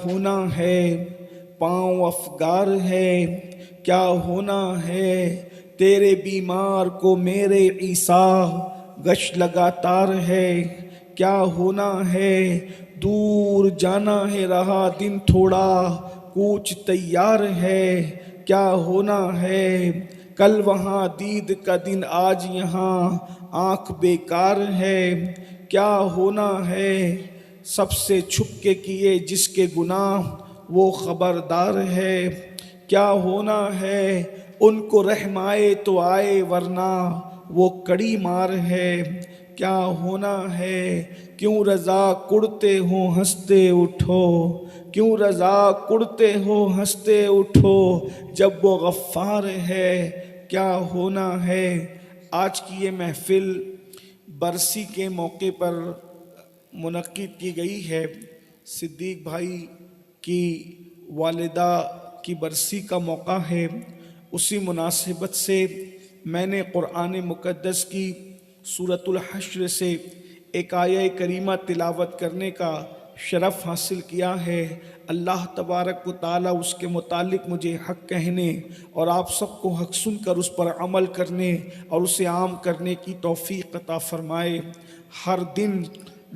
ہونا ہے پاؤں افگار ہے، کیا ہونا ہے تیرے بیمار کو میرے عیسیٰ، گش لگاتار ہے، کیا ہونا ہے دور جانا ہے رہا دن تھوڑا، کوچ تیار ہے، کیا ہونا ہے کل وہاں دید کا دن آج یہاں آنکھ بیکار ہے، کیا ہونا ہے سب سے چھپ کے کیے جس کے گناہ وہ خبردار ہے، کیا ہونا ہے ان کو رحم آئے تو آئے ورنہ وہ کڑی مار ہے، کیا ہونا ہے کیوں رضا کڑتے ہو ہنستے اٹھو، کیوں رضا کڑتے ہو ہنستے اٹھو جب وہ غفار ہے، کیا ہونا ہے۔ آج کی یہ محفل برسی کے موقع پر منعقد کی گئی ہے۔ صدیق بھائی کی والدہ کی برسی کا موقع ہے، اسی مناسبت سے میں نے قرآن مقدس کی سورۃ الحشر سے ایک آیہ کریمہ تلاوت کرنے کا شرف حاصل کیا ہے۔ اللہ تبارک و تعالیٰ اس کے متعلق مجھے حق کہنے اور آپ سب کو حق سن کر اس پر عمل کرنے اور اسے عام کرنے کی توفیق عطا فرمائے۔ ہر دن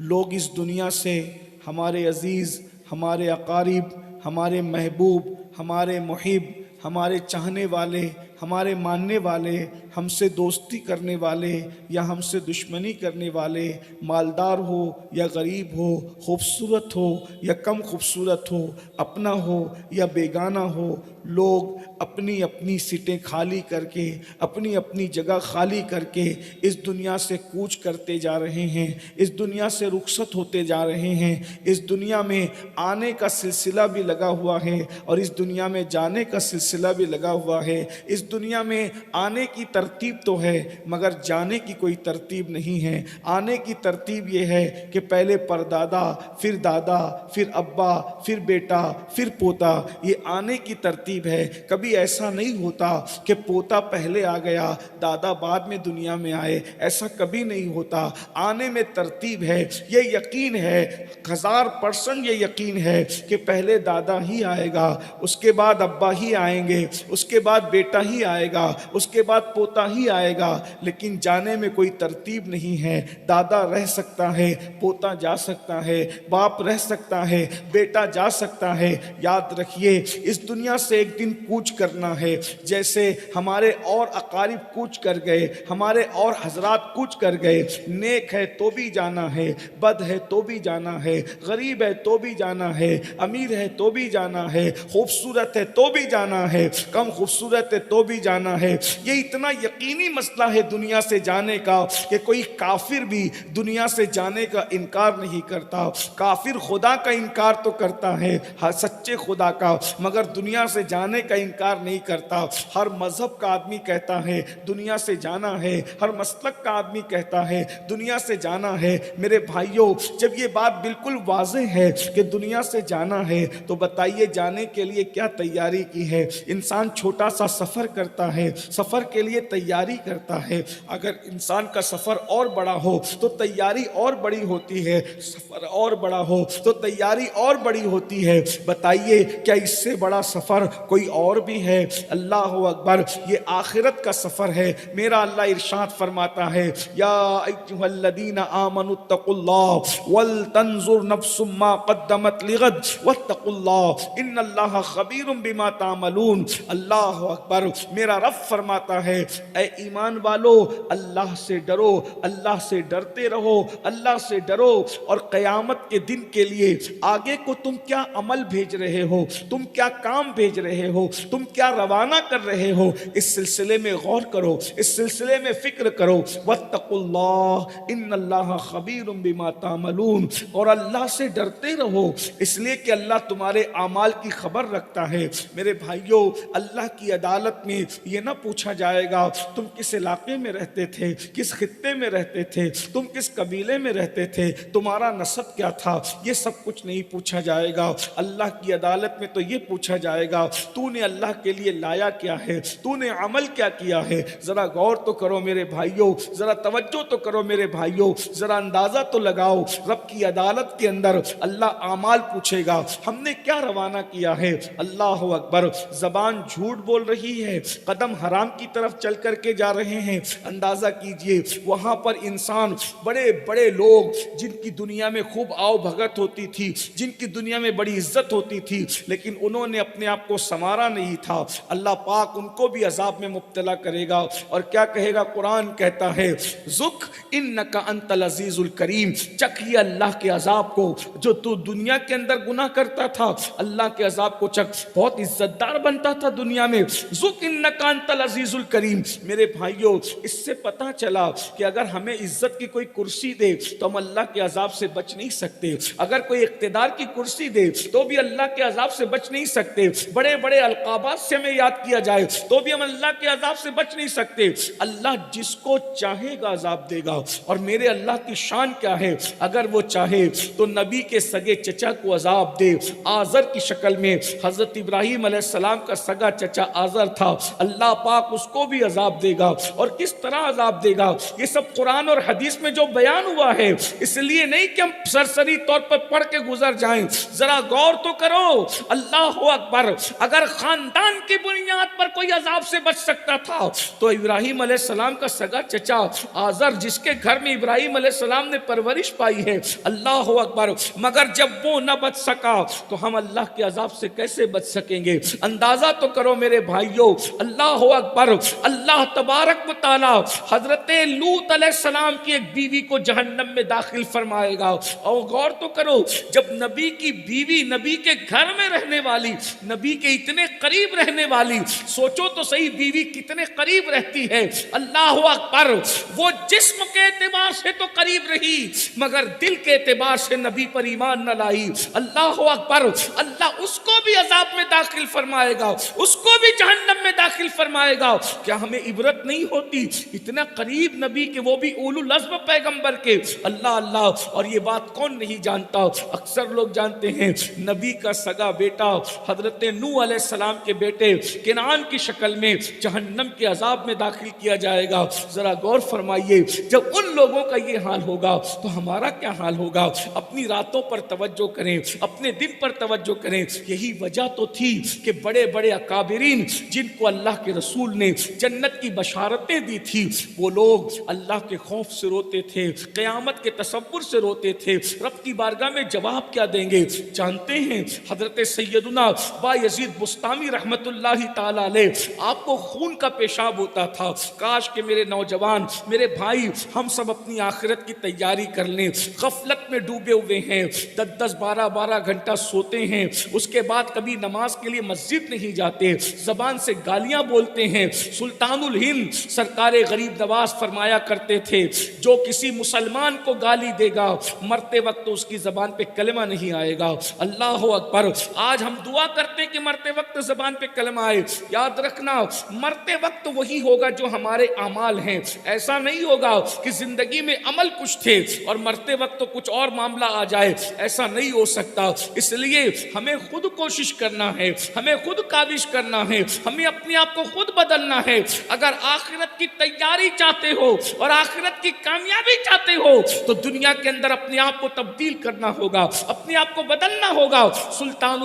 لوگ اس دنیا سے ہمارے عزیز، ہمارے اقارب، ہمارے محبوب، ہمارے محب، ہمارے چاہنے والے، ہمارے ماننے والے، ہم سے دوستی کرنے والے یا ہم سے دشمنی کرنے والے، مالدار ہو یا غریب ہو، خوبصورت ہو یا کم خوبصورت ہو، اپنا ہو یا بیگانہ ہو، لوگ اپنی اپنی سیٹیں خالی کر کے، اپنی اپنی جگہ خالی کر کے اس دنیا سے کوچ کرتے جا رہے ہیں، اس دنیا سے رخصت ہوتے جا رہے ہیں۔ اس دنیا میں آنے کا سلسلہ بھی لگا ہوا ہے اور اس دنیا میں جانے کا سلسلہ بھی لگا ہوا ہے۔ اس دنیا میں آنے کی ترتیب تو ہے مگر جانے کی کوئی ترتیب نہیں ہے۔ آنے کی ترتیب یہ ہے کہ پہلے پردادا، پھر دادا، پھر ابا، پھر بیٹا، پھر پوتا، یہ آنے کی ترتیب ہے۔ کبھی ایسا نہیں ہوتا کہ پوتا پہلے آ گیا، دادا بعد میں دنیا میں آئے، ایسا کبھی نہیں ہوتا۔ آنے میں ترتیب ہے۔ یہ یقین ہے، 1000% یہ یقین ہے کہ پہلے دادا ہی آئے گا، اس کے بعد ابا ہی آئیں گے، اس کے بعد بیٹا ہی آئے گا، اس کے بعد پوتا ہی آئے گا، لیکن جانے میں کوئی ترتیب نہیں ہے۔ دادا رہ سکتا ہے، پوتا جا سکتا ہے، باپ رہ سکتا ہے، بیٹا جا سکتا ہے۔ یاد رکھیے اس دنیا سے ایک دن کوچ کرنا ہے، جیسے ہمارے اور اقارب کوچ کر گئے، ہمارے اور حضرات کوچ کر گئے۔ نیک ہے تو بھی جانا ہے، بد ہے تو بھی جانا ہے، غریب ہے تو بھی جانا ہے، امیر ہے تو بھی جانا ہے، خوبصورت ہے تو بھی جانا ہے، کم خوبصورت ہے تو بھی جانا ہے۔ یہ اتنا یقینی مسئلہ ہے دنیا سے جانے کا کہ کوئی کافر بھی دنیا سے جانے کا انکار نہیں کرتا۔ کافر خدا کا انکار تو کرتا ہے، سچے خدا کا، مگر دنیا سے جانے کا انکار نہیں کرتا۔ ہر مذہب کا آدمی کہتا ہے دنیا سے جانا ہے، ہر مسلک کا آدمی کہتا ہے دنیا سے جانا ہے۔ میرے بھائیوں، جب یہ بات بالکل واضح ہے کہ دنیا سے جانا ہے تو بتائیے جانے کے لیے کیا تیاری کی ہے؟ انسان چھوٹا سا سفر کرتا ہے، سفر کے لیے تیاری کرتا ہے۔ اگر انسان کا سفر اور بڑا ہو تو تیاری اور بڑی ہوتی ہے، سفر اور بڑا ہو تو تیاری اور بڑی ہوتی ہے۔ بتائیے کیا اس سے بڑا سفر کوئی اور بھی ہے؟ اللہ اکبر، یہ آخرت کا سفر ہے۔ میرا اللہ ارشاد فرماتا ہے یا ایھا الذین آمنوا اتقوا اللہ ولتنظر نفس ما قدمت لغد واتقوا اللہ ان اللہ خبیر بما تعملون۔ اللہ اکبر، میرا رب فرماتا ہے اے ایمان والو، اللہ سے ڈرو، اللہ سے ڈرتے رہو، اللہ سے ڈرو، اور قیامت کے دن کے لیے آگے کو تم کیا عمل بھیج رہے ہو، تم کیا کام بھیج رہے ہو، تم کیا روانہ کر رہے ہو، اس سلسلے میں غور کرو، اس سلسلے میں فکر کرو۔ واتقوا اللہ ان اللہ خبیر بما تعملون، اور اللہ سے ڈرتے رہو اس لیے کہ اللہ تمہارے اعمال کی خبر رکھتا ہے۔ میرے بھائیوں، اللہ کی عدالت میں میں یہ نہ پوچھا جائے گا تم کس علاقے میں رہتے تھے, کس خطے میں رہتے تھے, تم کس قبیلے میں رہتے تھے, تمہارا نسب کیا تھا, یہ سب کچھ نہیں پوچھا جائے گا. اللہ کی عدالت میں تو یہ پوچھا جائے گا تو نے اللہ کے لیے لایا کیا ہے, تو نے عمل کیا کیا ہے. ذرا غور تو کرو میرے بھائیوں, ذرا توجہ تو کرو میرے بھائیوں, ذرا اندازہ تو لگاؤ. رب کی عدالت کے اندر اللہ اعمال پوچھے گا, ہم نے کیا روانہ کیا ہے. اللہ اکبر. زبان جھوٹ بول رہی ہے, قدم حرام کی طرف چل کر کے جا رہے ہیں. اندازہ کیجئے وہاں پر انسان بڑے بڑے لوگ جن کی دنیا میں خوب آؤ بھگت ہوتی تھی, جن کی دنیا میں بڑی عزت ہوتی تھی, لیکن انہوں نے اپنے آپ کو سنوارا نہیں تھا. اللہ پاک ان کو بھی عذاب میں مبتلا کرے گا. اور کیا کہے گا؟ قرآن کہتا ہے ذُقْ اِنَّكَ أَنْتَ الْعَزِيزُ الْكَرِيمُ. چکھیے اللہ کے عذاب کو. جو تو دنیا کے اندر گناہ کرتا تھا, اللہ کے عذاب کو چکھ. بہت عزت دار بنتا تھا دنیا میں. ذُقْ اِنَّكَ أَنْتَ الْعَزِيزُ الْكَرِيمُ. میرے بھائیوں, اس سے پتہ چلا کہ اگر ہمیں عزت کی کوئی کرسی دے تو ہم اللہ کے عذاب سے بچ نہیں سکتے. اگر کوئی اقتدار کی کرسی دے تو بھی اللہ کے عذاب سے بچ نہیں سکتے. بڑے بڑے القابات سے ہمیں یاد کیا جائے تو بھی ہم اللہ کے عذاب سے بچ نہیں سکتے. اللہ جس کو چاہے گا عذاب دے گا. اور میرے اللہ کی شان کیا ہے, اگر وہ چاہے تو نبی کے سگے چچا کو عذاب دے. آزر کی شکل میں حضرت ابراہیم علیہ السلام کا سگا چچا آزر تھا, اللہ پاک اس کو بھی عذاب دے گا. اور کس طرح عذاب دے گا یہ سب قرآن اور حدیث میں جو بیان ہوا ہے, اس لیے نہیں کہ ہم سرسری طور پر پڑھ کے گزر جائیں. ذرا غور تو کرو. اللہ اکبر. اگر خاندان کی بنیاد پر کوئی عذاب سے بچ سکتا تھا تو ابراہیم علیہ السلام کا سگا چچا آزر, جس کے گھر میں ابراہیم علیہ السلام نے پرورش پائی ہے, اللہ اکبر, مگر جب وہ نہ بچ سکا تو ہم اللہ کے عذاب سے کیسے بچ سکیں گے؟ اندازہ تو کرو میرے بھائیوں. اللہ اکبر. اللہ تبارک و تعالی حضرت لوط علیہ السلام کی ایک بیوی کو جہنم میں داخل فرمائے گا. اور غور تو کرو, جب نبی کی بیوی, نبی کے گھر میں رہنے والی, نبی کے اتنے قریب رہنے والی, سوچو تو صحیح بیوی کتنے قریب رہتی ہے. اللہ اکبر. وہ جسم کے اعتبار سے تو قریب رہی مگر دل کے اعتبار سے نبی پر ایمان نہ لائی. اللہ اکبر. اللہ اس کو بھی عذاب میں داخل فرمائے گا, اس کو بھی جہنم میں داخل فرمائے گا. کیا ہمیں عبرت نہیں ہوتی؟ اتنا قریب نبی کے, وہ بھی اولو العزم پیغمبر کے. اللہ اللہ. اور یہ بات کون نہیں جانتا؟ اکثر لوگ جانتے ہیں. نبی کا سگا بیٹا حضرت نوح علیہ السلام کے بیٹے کنعان کی شکل میں جہنم کے عذاب میں داخل کیا جائے گا. ذرا غور فرمائیے, جب ان لوگوں کا یہ حال ہوگا تو ہمارا کیا حال ہوگا؟ اپنی راتوں پر توجہ کریں, اپنے دن پر توجہ کریں. یہی وجہ تو تھی کہ بڑے بڑے اکابرین جن کو اللہ کے رسول نے جنت کی بشارتیں دی تھی, وہ لوگ اللہ کے خوف سے روتے تھے, قیامت کے تصور سے روتے تھے. رب کی بارگاہ میں جواب کیا دیں گے جانتے ہیں؟ حضرت سیدنا بایزید بسطامی رحمت اللہ تعالی علیہ, آپ کو خون کا پیشاب ہوتا تھا. کاش کہ میرے نوجوان, میرے بھائی, ہم سب اپنی آخرت کی تیاری کر لیں. غفلت میں ڈوبے ہوئے ہیں, 10 12 گھنٹہ سوتے ہیں, اس کے بعد کبھی نماز کے لیے مسجد نہیں جاتے, زبان سے گالیاں بولتے ہیں. سلطان الہند سرکار غریب نواز فرمایا کرتے تھے, جو کسی مسلمان کو گالی دے گا مرتے وقت تو اس کی زبان پہ کلمہ نہیں آئے گا. اللہ اکبر. آج ہم دعا کرتے کہ مرتے وقت زبان پہ کلمہ آئے. یاد رکھنا, مرتے وقت وہی ہوگا جو ہمارے اعمال ہیں. ایسا نہیں ہوگا کہ زندگی میں عمل کچھ تھے اور مرتے وقت تو کچھ اور معاملہ آ جائے. ایسا نہیں ہو سکتا. اس لیے ہمیں خود کوشش کرنا ہے, ہمیں خود کاوش کرنا ہے, ہمیں اپنے آپ کو خود بدلنا ہے. اگر آخرت کی تیاری چاہتے ہو اور آخرت کی کامیابی چاہتے ہو تو دنیا کے اندر اپنے آپ کو تبدیل کرنا ہوگا, اپنے آپ کو بدلنا ہوگا. سلطان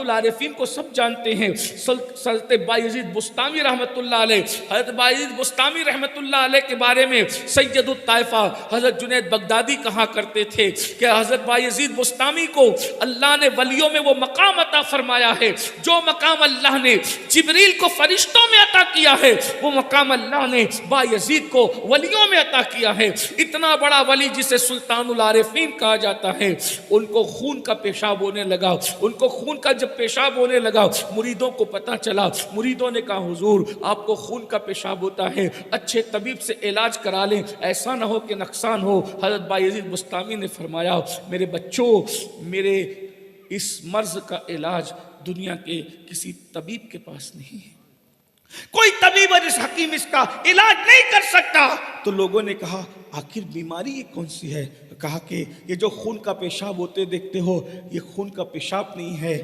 العارفین کو سب جانتے ہیں, حضرت بایزید بسطامی رحمت اللہ علیہ. حضرت بایزید بسطامی رحمت اللہ علیہ کے بارے میں سید الطائفہ حضرت جنید بغدادی کہا کرتے تھے کہ حضرت بایزید بسطامی کو اللہ نے ولیوں میں وہ مقام عطا فرمایا ہے جو مقام اللہ نے جبریل کو فرشتوں میں عطا کیا ہے, وہ مقام اللہ نے بایزید کو ولیوں میں عطا کیا ہے. اتنا بڑا ولی جسے سلطان العارفین کہا جاتا ہے, ان کو خون کا پیشاب ہونے لگا. ان کو خون کا جب پیشاب ہونے لگا, مریدوں کو پتا چلا. مریدوں نے کہا حضور آپ کو خون کا پیشاب ہوتا ہے, اچھے طبیب سے علاج کرا لیں, ایسا نہ ہو کہ نقصان ہو. حضرت بایزید بسطامی نے فرمایا میرے بچوں, میرے اس مرض کا علاج دنیا کے کسی طبیب کے پاس نہیں ہے. کوئی طبیب اور حکیم اس کا علاج نہیں کر سکتا۔ تو لوگوں نے کہا آخر بیماری یہ کون سی ہے؟ کہا کہ یہ جو خون کا پیشاب ہوتے دیکھتے ہو، یہ خون کا پیشاب نہیں ہے،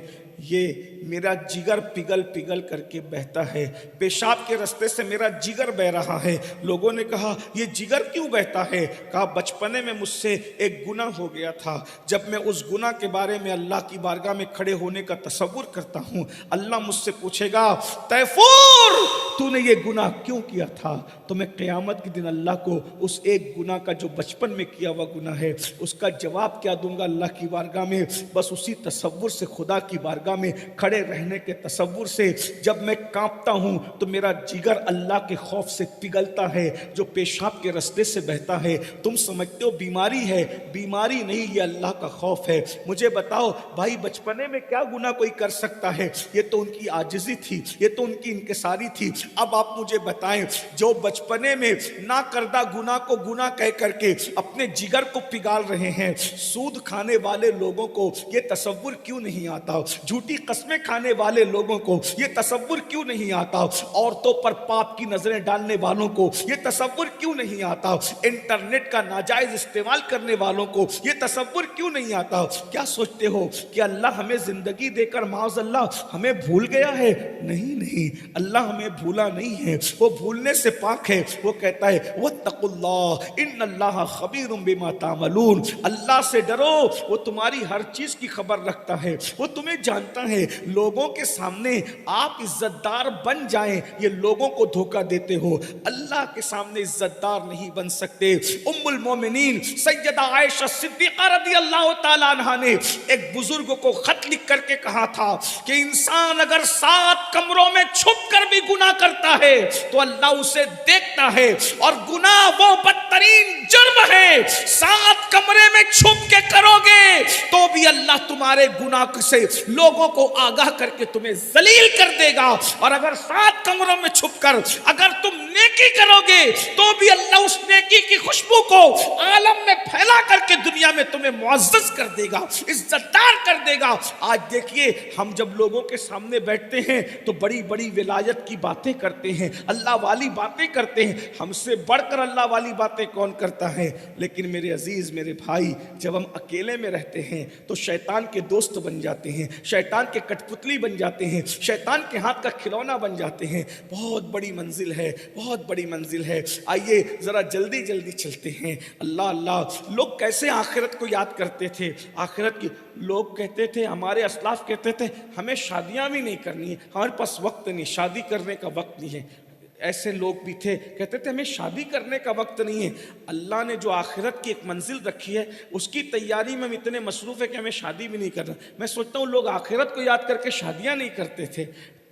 یہ میرا جگر پگھل پگھل کر کے بہتا ہے، پیشاب کے رستے سے میرا جگر بہ رہا ہے۔ لوگوں نے کہا یہ جگر کیوں بہتا ہے؟ کہا بچپنے میں مجھ سے ایک گناہ ہو گیا تھا، جب میں اس گناہ کے بارے میں اللہ کی بارگاہ میں کھڑے ہونے کا تصور کرتا ہوں، اللہ مجھ سے پوچھے گا تیفور تو نے یہ گناہ کیوں کیا تھا؟ تو میں قیامت کے دن اللہ کو اس ایک گناہ کا جو بچپن میں کیا ہوا گناہ ہے اس کا جواب کیا دوں گا اللہ کی بارگاہ میں؟ بس اسی تصور سے، خدا کی بارگاہ میں کھڑے رہنے کے تصور سے جب میں کانپتا ہوں تو میرا جگر اللہ کے خوف سے پگھلتا ہے جو پیشاب کے رستے سے بہتا ہے۔ تم سمجھتے ہو بیماری ہے، بیماری نہیں، یہ اللہ کا خوف ہے۔ مجھے بتاؤ بھائی بچپنے میں کیا گناہ کوئی کر سکتا ہے؟ یہ تو ان کی عاجزی تھی، یہ تو ان کی انکساری تھی۔ اب آپ مجھے بتائیں جو بچپنے میں نہ کردہ گناہ کو گناہ کہہ کر کے اپنے جگر کو پگھال رہے ہیں، سود کھانے والے لوگوں کو یہ تصور کیوں نہیں آتا؟ جھوٹی قسمیں کھانے والے لوگوں کو یہ تصور کیوں نہیں آتا؟ عورتوں پر پاپ کی نظریں ڈالنے والوں کو یہ تصور کیوں نہیں آتا؟ انٹرنیٹ کا ناجائز استعمال کرنے والوں کو یہ تصور کیوں نہیں آتا؟ کیا سوچتے ہو کہ اللہ ہمیں زندگی دے کر معاذ اللہ ہمیں بھول گیا ہے؟ نہیں نہیں، اللہ ہمیں بھولا نہیں ہے، وہ بھولنے سے پاک ہے۔ وہ کہتا ہے واتقوا اللہ ان اللہ خبیر بما تعملون، اللہ سے ڈرو، وہ تمہاری ہر چیز کی خبر رکھتا ہے، وہ تمہیں جانتا ہے۔ لوگوں کے سامنے آپ عزت دار بن جائیں، یہ لوگوں کو دھوکہ دیتے ہو، اللہ کے سامنے عزت دار نہیں بن سکتے۔ ام المومنین سیدہ عائشہ صدیقہ رضی اللہ تعالیٰ عنہ نے ایک بزرگ کو خط لکھ کر کے کہا تھا کہ انسان اگر 7 کمروں میں چھپ کر بھی گناہ کرتا ہے تو اللہ اسے دیکھتا ہے، اور گناہ وہ بدترین جرم ہے 7 کمرے میں چھپ کے کرو گے تو بھی اللہ تمہارے گناہ سے لوگوں کو آگاہ کر کے تمہیں ذلیل کر دے گا، اور اگر 7 کمروں میں چھپ کر اگر تم نیکی کرو گے تو بھی اللہ اس نیکی کی خوشبو کو عالم میں پھیلا کر کے دنیا میں تمہیں معزز کر دے گا، عزت دار کر دے گا۔ آج دیکھیے ہم جب لوگوں کے سامنے بیٹھتے ہیں تو بڑی بڑی ولایت کی باتیں کرتے ہیں، اللہ والی باتیں کرتے ہیں، ہم سے بڑھ کر اللہ والی باتیں کون کرتا ہے؟ لیکن میرے عزیز میرے بھائی، جب ہم اکیلے میں رہتے ہیں تو شیطان کے دوست بن جاتے ہیں، شیطان کے کٹ پتلی بن جاتے ہیں، شیطان کے ہاتھ کا کھلونا بن جاتے ہیں۔ بہت بڑی منزل ہے، بہت بڑی منزل ہے۔ آئیے ذرا جلدی جلدی چلتے ہیں۔ اللہ اللہ، لوگ کیسے آخرت کو یاد کرتے تھے؟ آخرت کی لوگ کہتے تھے، ہمارے اسلاف کہتے تھے ہمیں شادیاں بھی نہیں کرنی ہیں، ہمارے پاس وقت نہیں، شادی کرنے کا وقت نہیں ہے۔ ایسے لوگ بھی تھے کہتے تھے ہمیں شادی کرنے کا وقت نہیں ہے۔ اللہ نے جو آخرت کی ایک منزل رکھی ہے اس کی تیاری میں ہم اتنے مصروف ہیں کہ ہمیں شادی بھی نہیں کرنا۔ میں سوچتا ہوں لوگ آخرت کو یاد کر کے شادیاں نہیں کرتے تھے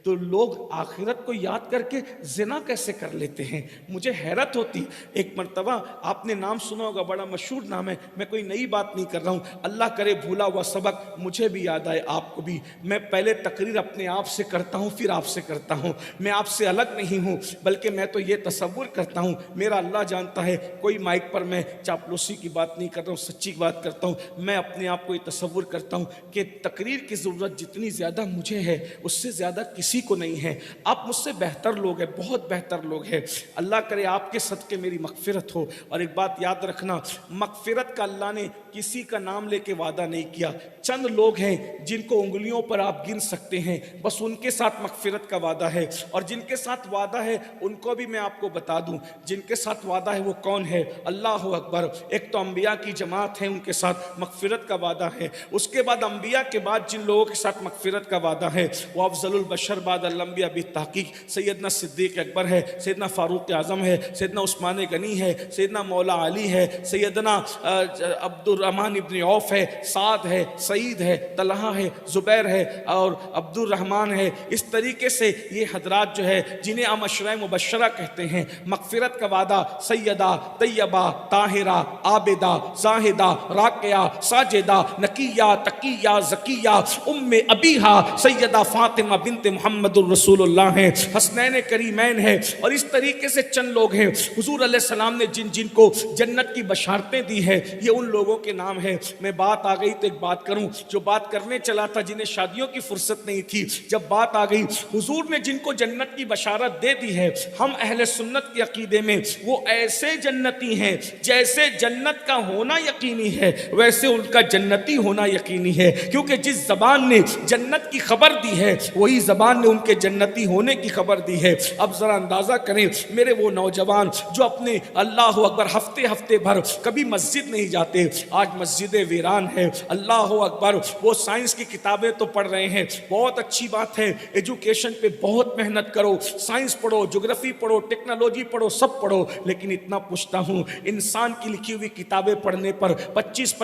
تو لوگ آخرت کو یاد کر کے زنا کیسے کر لیتے ہیں؟ مجھے حیرت ہوتی۔ ایک مرتبہ آپ نے نام سنا ہوگا، بڑا مشہور نام ہے، میں کوئی نئی بات نہیں کر رہا ہوں، اللہ کرے بھولا ہوا سبق مجھے بھی یاد آئے آپ کو بھی۔ میں پہلے تقریر اپنے آپ سے کرتا ہوں پھر آپ سے کرتا ہوں، میں آپ سے الگ نہیں ہوں، بلکہ میں تو یہ تصور کرتا ہوں، میرا اللہ جانتا ہے، کوئی مائک پر میں چاپلوسی کی بات نہیں کر رہا ہوں، سچی بات کرتا ہوں۔ میں اپنے آپ کو یہ تصور کرتا ہوں کہ تقریر کی ضرورت جتنی زیادہ مجھے ہے اس سے زیادہ کسی کو نہیں ہے۔ آپ مجھ سے بہتر لوگ ہیں، بہت بہتر لوگ ہیں، اللہ کرے آپ کے صدقے میری مغفرت ہو۔ اور ایک بات یاد رکھنا، مغفرت کا اللہ نے کسی کا نام لے کے وعدہ نہیں کیا، چند لوگ ہیں جن کو انگلیوں پر آپ گن سکتے ہیں، بس ان کے ساتھ مغفرت کا وعدہ ہے، اور جن کے ساتھ وعدہ ہے ان کو بھی میں آپ کو بتا دوں جن کے ساتھ وعدہ ہے وہ کون ہے۔ اللہ اکبر، ایک تو انبیاء کی جماعت ہے، ان کے ساتھ مغفرت کا وعدہ ہے۔ اس کے بعد انبیاء کے بعد جن لوگوں کے ساتھ مغفرت کا وعدہ ہے وہ افضل البشر بعد الانبیاء بالتحقیق سیدنا صدیق اکبر ہے، سیدنا فاروق اعظم ہے، سیدنا عثمان غنی ہے، سیدنا مولا علی ہے، سیدنا عبد الرحمن ابن عوف ہے، سعد ہے، سعید ہے، طلحہ ہے، زبیر ہے اور عبد الرحمن ہے۔ اس طریقے سے یہ حضرات جو ہے جنہیں ہم عشرہ مبشرہ کہتے ہیں، مغفرت کا وعدہ سیدہ طیبہ طاہرہ عابدہ زاہدہ راکعہ ساجدہ نقیہ تقیہ زکیہ ام ابیہا سیدہ فاطمہ بنت محمد محمد الرسول اللہ ہیں، حسنین کریمین ہیں، اور اس طریقے سے چند لوگ ہیں حضور علیہ السلام نے جن کو جنت کی بشارتیں دی ہیں، یہ ان لوگوں کے نام ہیں۔ میں بات آ گئی تو ایک بات کروں، جو بات کرنے چلا تھا جنہیں شادیوں کی فرصت نہیں تھی، جب بات آ گئی حضور نے جن کو جنت کی بشارت دے دی ہے، ہم اہل سنت کے عقیدے میں وہ ایسے جنتی ہیں جیسے جنت کا ہونا یقینی ہے ویسے ان کا جنتی ہونا یقینی ہے، کیونکہ جس زبان نے جنت کی خبر دی ہے وہی زبان نے ان کے جنتی ہونے کی خبر دی ہے۔ اب ذرا اندازہ کریں میرے وہ نوجوان جو اپنے اللہ اکبر ہفتے بھر کبھی مسجد نہیں جاتے، آج مسجدیں ویران ہیں، اللہ اکبر، وہ سائنس کی کتابیں تو پڑھ رہے ہیں، بہت اچھی بات ہے، ایجوکیشن پہ بہت محنت کرو، سائنس پڑھو، جغرافی پڑھو، ٹیکنالوجی پڑھو، سب پڑھو، لیکن اتنا پوچھتا ہوں انسان کی لکھی ہوئی کتابیں پڑھنے پر 25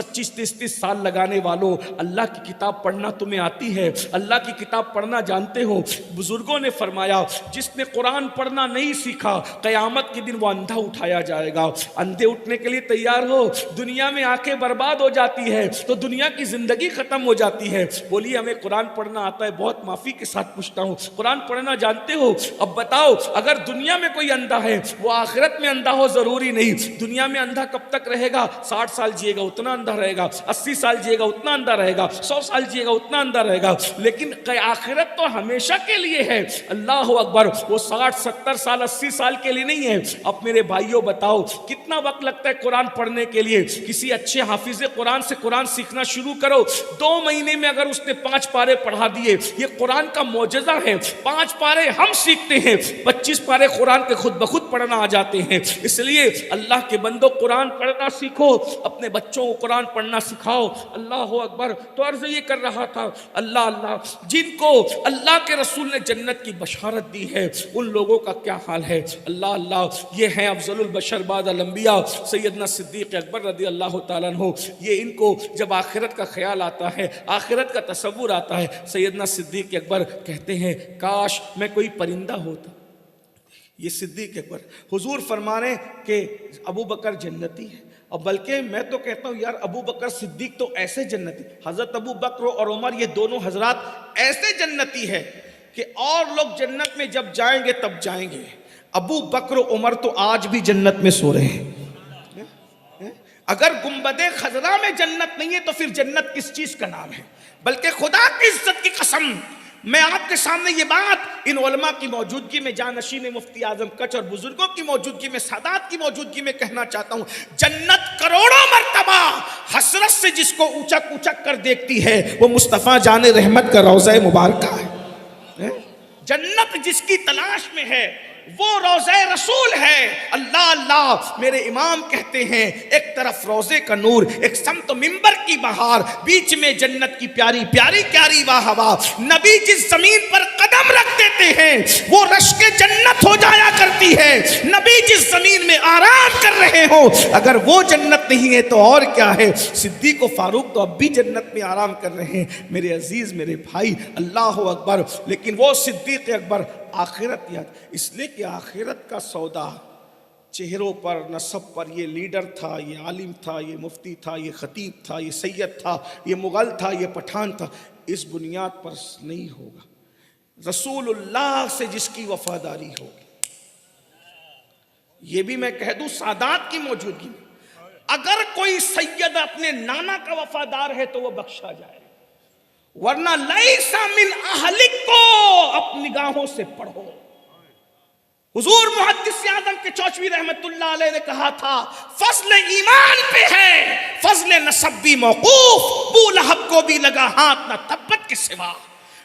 30 سال لگانے والوں، اللہ کی کتاب پڑھنا تمہیں آتی ہے؟ اللہ کی کتاب پڑھنا جانتے ہو؟ بزرگوں نے فرمایا جس نے قرآن پڑھنا نہیں سیکھا قیامت کے دن وہ اندھا اٹھایا جائے گا۔ اندھے اٹھنے کے لیے تیار ہو؟ دنیا میں آنکھیں برباد ہو جاتی ہے تو دنیا کی زندگی ختم ہو جاتی ہے۔ بولیے ہمیں قرآن پڑھنا آتا ہے، بہت معافی کے ساتھ پوچھتا ہوں، قرآن پڑھنا جانتے ہو؟ اب بتاؤ اگر دنیا میں کوئی اندھا ہے وہ آخرت میں اندھا ہو ضروری نہیں۔ دنیا میں اندھا کب تک رہے گا؟ 60 سال جیے گا اتنا اندھا رہے گا، 80 سال جیے گا اتنا اندھا رہے گا، 100 سال جیے گا اتنا اندھا رہے گا، لیکن آخرت تو ہمیشہ کے لیے ہے۔ اللہ اکبر، وہ 60 70 سال 80 سال کے لیے نہیں ہے۔ اب میرے بھائیوں بتاؤ کتنا وقت لگتا ہے قرآن پڑھنے کے لیے؟ کسی اچھے حافظ قرآن سے قرآن سیکھنا شروع کرو، 2 مہینے میں اگر اس نے 5 پارے پڑھا دیے، یہ قرآن کا معجزہ ہے۔ 5 پارے ہم سیکھتے ہیں، 25 پارے قرآن کے خود بخود پڑھنا آ جاتے ہیں۔ اس لیے اللہ کے بندو قرآن پڑھنا سیکھو، اپنے بچوں کو قرآن پڑھنا سکھاؤ۔ اللہ اکبر۔ تو عرض یہ کر رہا تھا اللہ جن کو اللہ کے رسول نے جنت کی بشارت دی ہے ان لوگوں کا کیا حال ہے؟ اللہ یہ ہیں افضل البشر بعد الانبیاء سیدنا صدیق اکبر رضی اللہ تعالیٰ عنہ۔ یہ ان کو جب آخرت کا خیال آتا ہے، آخرت کا تصور آتا ہے، سیدنا صدیق اکبر کہتے ہیں کاش میں کوئی پرندہ ہوتا۔ یہ صدیق اکبر، حضور فرمانے کہ ابو بکر جنتی ہے، اور بلکہ میں تو کہتا ہوں یار ابو بکر صدیق تو ایسے جنتی، حضرت ابو بکر اور عمر یہ دونوں حضرات ایسے جنتی ہے کہ اور لوگ جنت میں جب جائیں گے تب جائیں گے، ابو بکر و عمر تو آج بھی جنت میں سو رہے ہیں۔ اگر گنبد خضرا میں جنت نہیں ہے تو پھر جنت کس چیز کا نام ہے؟ بلکہ خدا کی عزت کی قسم میں آپ کے سامنے یہ بات ان علماء کی موجودگی میں، جانشین مفتی اعظم کچھ اور بزرگوں کی موجودگی میں، سادات کی موجودگی میں کہنا چاہتا ہوں، جنت کروڑوں مرتبہ حسرت سے جس کو اونچک اونچک کر دیکھتی ہے وہ مصطفیٰ جان رحمت کا روضہ مبارکہ ہے۔ جنت جس کی تلاش میں ہے وہ روضہ رسول ہے۔ اللہ میرے امام کہتے ہیں ایک طرف روضے کا نور، ایک سمت منبر کی بہار، بیچ میں جنت کی پیاری پیاری پیاری واہ ہوا۔ نبی جس زمین پر قدم رکھ دیتے ہیں وہ رشک جنت ہو جایا کرتی ہے۔ نبی جس زمین میں آرام کر رہے ہو اگر وہ جنت نہیں ہے تو اور کیا ہے؟ صدیق و فاروق تو اب بھی جنت میں آرام کر رہے ہیں میرے عزیز میرے بھائی، اللہ اکبر۔ لیکن وہ صدیق اکبر آخرت یاد، اس لیے کہ آخرت کا سودا چہروں پر، نسب پر، یہ لیڈر تھا، یہ عالم تھا، یہ مفتی تھا، یہ خطیب تھا، یہ سید تھا، یہ مغل تھا، یہ پٹھان تھا، اس بنیاد پر نہیں ہوگا۔ رسول اللہ سے جس کی وفاداری ہوگی، یہ بھی میں کہہ دوں سادات کی موجودگی میں، اگر کوئی سید اپنے نانا کا وفادار ہے تو وہ بخشا جائے، ورنہ لیسا من اہلک کو اپنی نگاہوں سے پڑھو۔ حضور محدث اعظم کے چوچوی رحمت اللہ علیہ نے کہا تھا فضل ایمان پہ ہے، فضل نسب بھی موقوف، ابو لہب کو بھی لگا ہاتھ نہ تبت کے سوا۔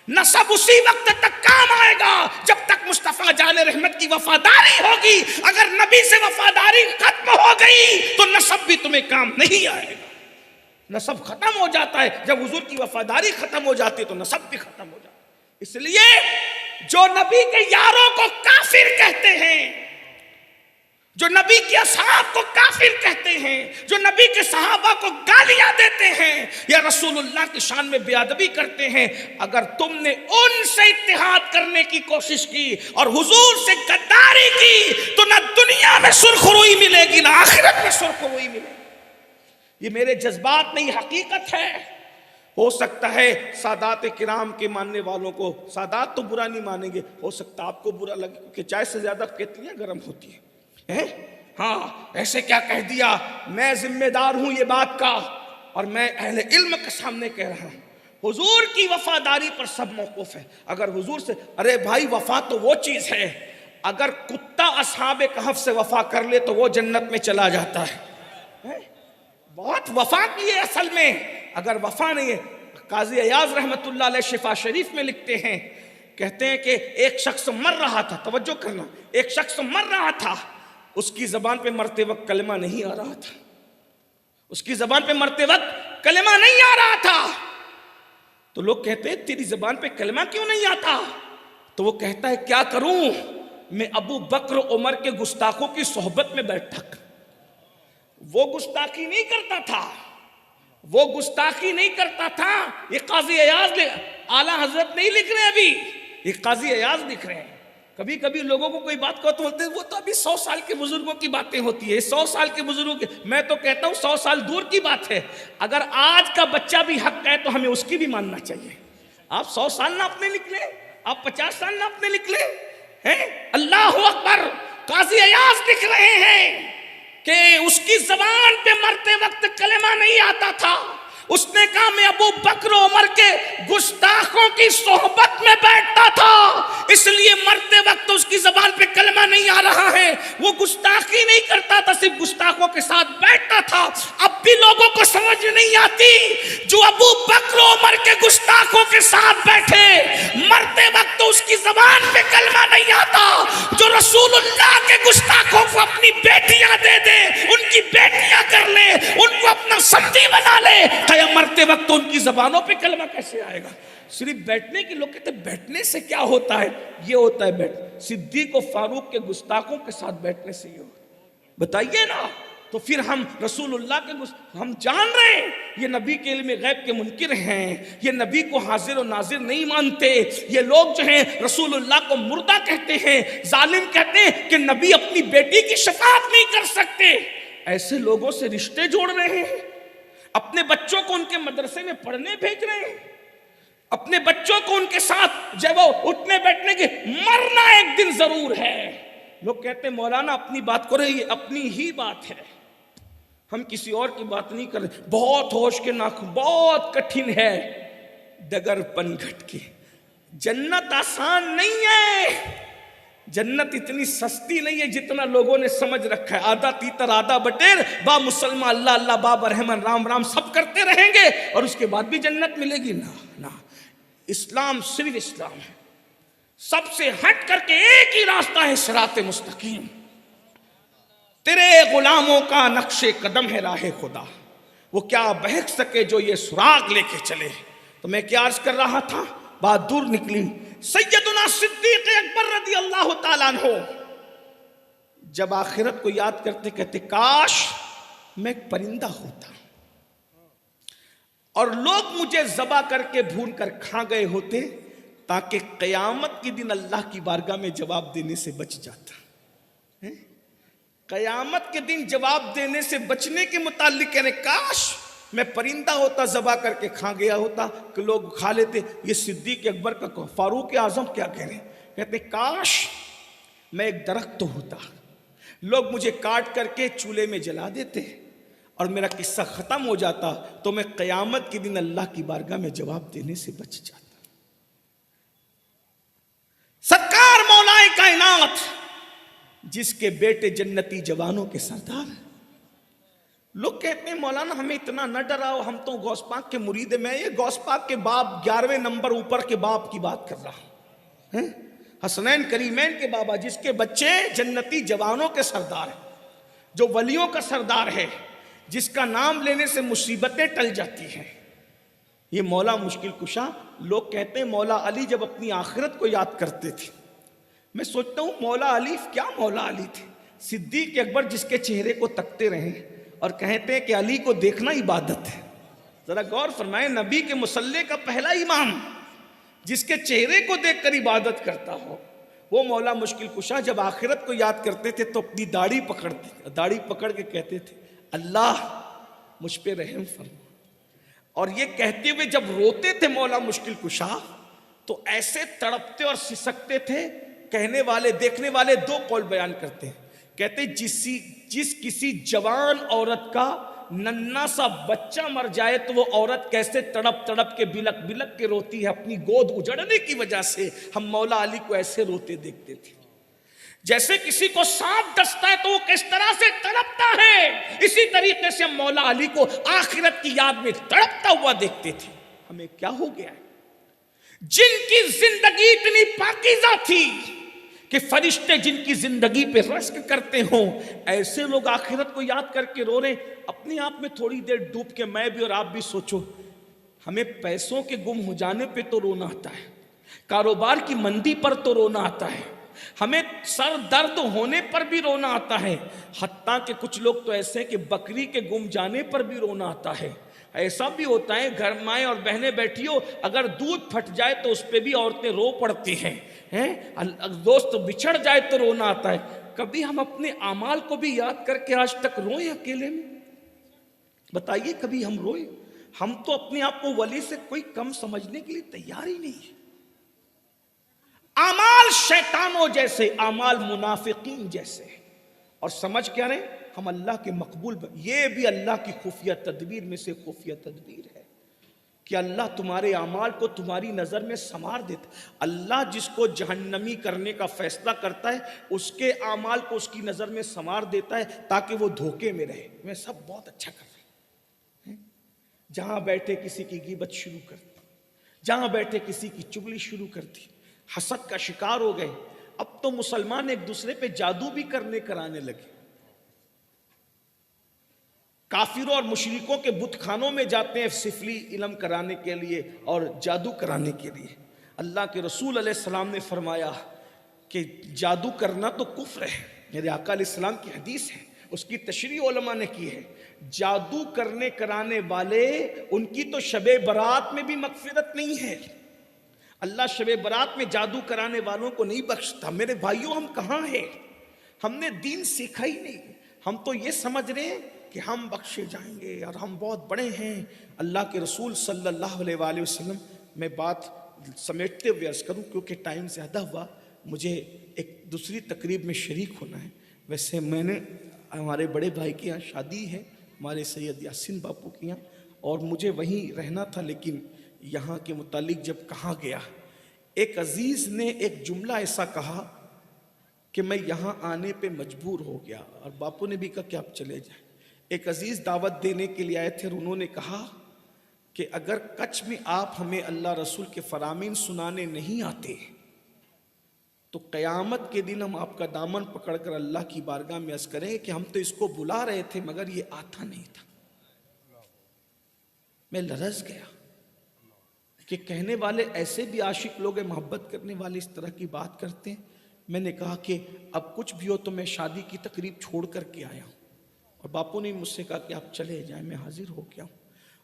نسب اسی وقت تک کام آئے گا جب تک مصطفیٰ جان رحمت کی وفاداری ہوگی، اگر نبی سے وفاداری ختم ہو گئی تو نسب بھی تمہیں کام نہیں آئے گا۔ نسب ختم ہو جاتا ہے جب حضور کی وفاداری ختم ہو جاتی ہے تو نسب بھی ختم ہو جاتا ہے۔ اس لیے جو نبی کے یاروں کو کافر کہتے ہیں، جو نبی کے اصحاب کو کافر کہتے ہیں، جو نبی کے صحابہ کو گالیاں دیتے ہیں یا رسول اللہ کی شان میں بے ادبی کرتے ہیں، اگر تم نے ان سے اتحاد کرنے کی کوشش کی اور حضور سے غداری کی تو نہ دنیا میں سرخروئی ملے گی نہ آخرت میں سرخروئی ملے گی۔ یہ میرے جذبات نہیں، حقیقت ہے۔ ہو سکتا ہے سادات کرام کے ماننے والوں کو، سادات تو برا نہیں مانیں گے، ہو سکتا آپ کو برا لگے کہ چائے سے زیادہ کتلیاں گرم ہوتی ہیں۔ ہاں ایسے کیا کہہ دیا؟ میں ذمہ دار ہوں یہ بات کا، اور میں اہل علم کے سامنے کہہ رہا ہوں، حضور کی وفاداری پر سب موقوف ہے۔ اگر حضور سے، ارے بھائی وفا تو وہ چیز ہے، اگر کتا اصحاب کہف سے وفا کر لے تو وہ جنت میں چلا جاتا ہے۔ بہت وفا کی ہے اصل میں، اگر وفا نہیں ہے۔ قاضی ایاز رحمت اللہ علیہ شفا شریف میں لکھتے ہیں، کہتے ہیں کہ ایک شخص مر رہا تھا، توجہ کرنا، ایک شخص مر رہا تھا، اس کی زبان پہ مرتے وقت کلمہ نہیں آ رہا تھا، اس کی زبان پہ مرتے وقت کلمہ نہیں آ رہا تھا، تو لوگ کہتے ہیں تیری زبان پہ کلمہ کیوں نہیں آتا؟ تو وہ کہتا ہے کیا کروں، میں ابو بکر عمر کے گستاخوں کی صحبت میں بیٹھا، وہ گستاخی نہیں کرتا تھا، وہ گستاخی نہیں کرتا تھا۔ یہ قاضی ایاز اعلیٰ حضرت نہیں لکھ رہے، ابھی یہ قاضی ایاز لکھ رہے ہیں۔ کبھی کبھی لوگوں کو کوئی بات کہو تو بولتے ہیں وہ تو ابھی 100 سال کے بزرگوں کی باتیں ہوتی ہے، 100 سال کے بزرگوں کی، میں تو کہتا ہوں 100 سال دور کی بات ہے۔ اگر آج کا بچہ بھی حق کہے تو ہمیں اس کی بھی ماننا چاہیے۔ آپ 100 سال نہ اپنے نکلے، آپ 50 سال نہ اپنے نکلے ہیں۔ اللہ اکبر، قاضی ایاز لکھ رہے ہیں کہ اس کی زبان پہ مرتے وقت کلمہ نہیں آتا تھا، اس نے کہا میں ابو بکر عمر کے گستاخوں کی صحبت میں بیٹھتا تھا، اس لیے مرتے وقت اس کی زبان پہ کلمہ نہیں آ رہا ہے۔ وہ گستاخی نہیں کرتا تھا، صرف گستاخوں کے ساتھ بیٹھتا تھا۔ اب بھی لوگوں کو سمجھ نہیں آتی، جو ابو بکر عمر کے گستاخوں کے ساتھ بیٹھے، مرتے وقت اس کی زبان پہ کلمہ نہیں آتا، جو رسول اللہ کے گستاخوں کو اپنی بیٹیاں دے دے، ان کی بیٹیاں کر لے، ان کو اپنا سمجھی بنا لے، مرتے وقت ان کی زبانوں پہ کلمہ کیسے آئے گا؟ صرف بیٹھنے کی، لوگ کہتے ہیں بیٹھنے سے کیا ہوتا ہے؟ یہ ہوتا ہے بیٹھ، صدیق و فاروق کے گستاخوں کے ساتھ بیٹھنے سے یہ ہوتا ہے۔ بتائیے نا، تو پھر ہم رسول اللہ کے ہم جان رہے ہیں یہ نبی کے علم غیب کے منکر ہیں، یہ نبی کو حاضر و ناظر نہیں مانتے، یہ لوگ جو ہیں رسول اللہ کو مردہ کہتے ہیں، ظالم کہتے ہیں کہ نبی اپنی بیٹی کی شفاعت نہیں کر سکتے۔ ایسے لوگوں سے رشتے جوڑ رہے ہیں، اپنے بچوں کو ان کے مدرسے میں پڑھنے بھیج رہے ہیں، اپنے بچوں کو ان کے ساتھ جب وہ اٹھنے بیٹھنے کے، مرنا ایک دن ضرور ہے۔ لوگ کہتے ہیں مولانا اپنی بات کرو، یہ اپنی ہی بات ہے، ہم کسی اور کی بات نہیں کر رہے۔ بہت ہوش کے ناخن، بہت کٹھن ہے ڈگر پن گھٹ کے، جنت آسان نہیں ہے، جنت اتنی سستی نہیں ہے جتنا لوگوں نے سمجھ رکھا ہے۔ آدھا تیتر آدھا بٹیر، با مسلمان اللہ اللہ، بابا رحمن رام رام سب کرتے رہیں گے اور اس کے بعد بھی جنت ملے گی؟ نہ، اسلام صرف اسلام ہے، سب سے ہٹ کر کے ایک ہی راستہ ہے، صراط مستقیم۔ تیرے غلاموں کا نقش قدم ہے راہ خدا، وہ کیا بہک سکے جو یہ سراغ لے کے چلے۔ تو میں کیا عرض کر رہا تھا، بات دور نکلی۔ سیدنا صدیق اکبر رضی اللہ تعالیٰ عنہ جب آخرت کو یاد کرتے کہتے کاش میں ایک پرندہ ہوتا اور لوگ مجھے ذبح کر کے بھون کر کھا گئے ہوتے، تاکہ قیامت کے دن اللہ کی بارگاہ میں جواب دینے سے بچ جاتا۔ قیامت کے دن جواب دینے سے بچنے کے متعلق کہنے کاش میں پرندہ ہوتا، ذبح کر کے کھا گیا ہوتا کہ لوگ کھا لیتے۔ یہ صدیق اکبر کا، فاروق اعظم کیا کہہ رہے ہیں، کہتے کاش میں ایک درخت ہوتا، لوگ مجھے کاٹ کر کے چولہے میں جلا دیتے اور میرا قصہ ختم ہو جاتا، تو میں قیامت کے دن اللہ کی بارگاہ میں جواب دینے سے بچ جاتا۔ سرکار مولا کائنات جس کے بیٹے جنتی جوانوں کے سردار ہیں، لوگ کہتے ہیں مولانا ہمیں اتنا نہ ڈراؤ، ہم تو غوث پاک کے مرید ہیں۔ میں یہ غوث پاک کے باپ 11ویں نمبر اوپر کے باپ کی بات کر رہا ہوں، حسنین کریمین کے بابا، جس کے بچے جنتی جوانوں کے سردار ہیں، جو ولیوں کا سردار ہے، جس کا نام لینے سے مصیبتیں ٹل جاتی ہیں، یہ مولا مشکل کشا۔ لوگ کہتے ہیں مولا علی جب اپنی آخرت کو یاد کرتے تھے، میں سوچتا ہوں مولا علی کیا مولا علی تھے؟ صدیق اکبر جس کے چہرے کو تکتے رہیں اور کہتے ہیں کہ علی کو دیکھنا عبادت ہے۔ ذرا غور فرمائیں، نبی کے مصلی کا پہلا امام جس کے چہرے کو دیکھ کر عبادت کرتا ہو، وہ مولا مشکل کشا جب آخرت کو یاد کرتے تھے تو اپنی داڑھی پکڑ کے کہتے تھے اللہ مجھ پہ رحم فرما، اور یہ کہتے ہوئے جب روتے تھے مولا مشکل کشا تو ایسے تڑپتے اور سسکتے تھے، کہنے والے دیکھنے والے دو قول بیان کرتے ہیں، کہتے جس کسی جوان عورت کا ننھا سا بچہ مر جائے تو وہ عورت کیسے تڑپ تڑپ کے بلک بلک کے روتی ہے اپنی گود اجڑنے کی وجہ سے، ہم مولا علی کو ایسے روتے دیکھتے تھے۔ جیسے کسی کو سانپ ڈستا ہے تو وہ کس طرح سے تڑپتا ہے، اسی طریقے سے ہم مولا علی کو آخرت کی یاد میں تڑپتا ہوا دیکھتے تھے۔ ہمیں کیا ہو گیا ہے؟ جن کی زندگی اتنی پاکیزہ تھی کہ فرشتے جن کی زندگی پہ رشک کرتے ہوں، ایسے لوگ آخرت کو یاد کر کے رو رہے ہیں۔ اپنے آپ میں تھوڑی دیر ڈوب کے میں بھی اور آپ بھی سوچو، ہمیں پیسوں کے گم ہو جانے پہ تو رونا آتا ہے، کاروبار کی مندی پر تو رونا آتا ہے، ہمیں سر درد ہونے پر بھی رونا آتا ہے، حتیٰ کہ کچھ لوگ تو ایسے ہیں کہ بکری کے گم جانے پر بھی رونا آتا ہے۔ ایسا بھی ہوتا ہے گھر مائیں اور بہنیں بیٹھی ہو، اگر دودھ پھٹ جائے تو اس پہ بھی عورتیں رو پڑتی ہیں، دوست بچھڑ جائے تو رونا آتا ہے۔ کبھی ہم اپنے اعمال کو بھی یاد کر کے آج تک روئے اکیلے میں؟ بتائیے کبھی ہم روئے؟ ہم تو اپنے آپ کو ولی سے کوئی کم سمجھنے کے لیے تیار ہی نہیں ہے۔ اعمال شیطانوں جیسے، اعمال منافقین جیسے، اور سمجھ کیا رہے ہم اللہ کے مقبول یہ بھی اللہ کی خفیہ تدبیر میں سے خفیہ تدبیر ہے کہ اللہ تمہارے اعمال کو تمہاری نظر میں سنوار دیتا۔ اللہ جس کو جہنمی کرنے کا فیصلہ کرتا ہے اس کے اعمال کو اس کی نظر میں سنوار دیتا ہے تاکہ وہ دھوکے میں رہے، میں سب بہت اچھا کر رہا ہوں۔ جہاں بیٹھے کسی کی غیبت شروع کر دی، جہاں بیٹھے کسی کی چگلی شروع کر دی، حسد کا شکار ہو گئے۔ اب تو مسلمان ایک دوسرے پہ جادو بھی کرانے لگے، کافروں اور مشرکوں کے بت خانوں میں جاتے ہیں سفلی علم کرانے کے لیے اور جادو کرانے کے لیے۔ اللہ کے رسول علیہ السلام نے فرمایا کہ جادو کرنا تو کفر ہے، میرے آقا علیہ السلام کی حدیث ہے، اس کی تشریح علماء نے کی ہے۔ جادو کرنے کرانے والے ان کی تو شب برات میں بھی مغفرت نہیں ہے، اللہ شب برات میں جادو کرانے والوں کو نہیں بخشتا۔ میرے بھائیوں ہم کہاں ہیں؟ ہم نے دین سیکھا ہی نہیں، ہم تو یہ سمجھ رہے ہیں کہ ہم بخشے جائیں گے اور ہم بہت بڑے ہیں۔ اللہ کے رسول صلی اللہ علیہ وآلہ وسلم، میں بات سمیٹتے ہوئے عرض کروں کیونکہ ٹائم زیادہ ہوا، مجھے ایک دوسری تقریب میں شریک ہونا ہے۔ ویسے میں نے ہمارے بڑے بھائی کے یہاں شادی ہے، ہمارے سید یاسین باپو کے یہاں، اور مجھے وہیں رہنا تھا، لیکن یہاں کے متعلق جب کہا گیا، ایک عزیز نے ایک جملہ ایسا کہا کہ میں یہاں آنے پہ مجبور ہو گیا، اور باپو نے بھی کہا کہ آپ چلے جائیں۔ ایک عزیز دعوت دینے کے لیے آئے تھے اور انہوں نے کہا کہ اگر کچھ میں آپ ہمیں اللہ رسول کے فرامین سنانے نہیں آتے تو قیامت کے دن ہم آپ کا دامن پکڑ کر اللہ کی بارگاہ میں عرض کریں کہ ہم تو اس کو بلا رہے تھے مگر یہ آتا نہیں تھا۔ میں لرز گیا کہ کہنے والے ایسے بھی عاشق لوگ ہیں، محبت کرنے والے اس طرح کی بات کرتے ہیں۔ میں نے کہا کہ اب کچھ بھی ہو تو میں شادی کی تقریب چھوڑ کر کے آیا ہوں، اور باپو نے مجھ سے کہا کہ آپ چلے جائیں، میں حاضر ہو گیا ہوں،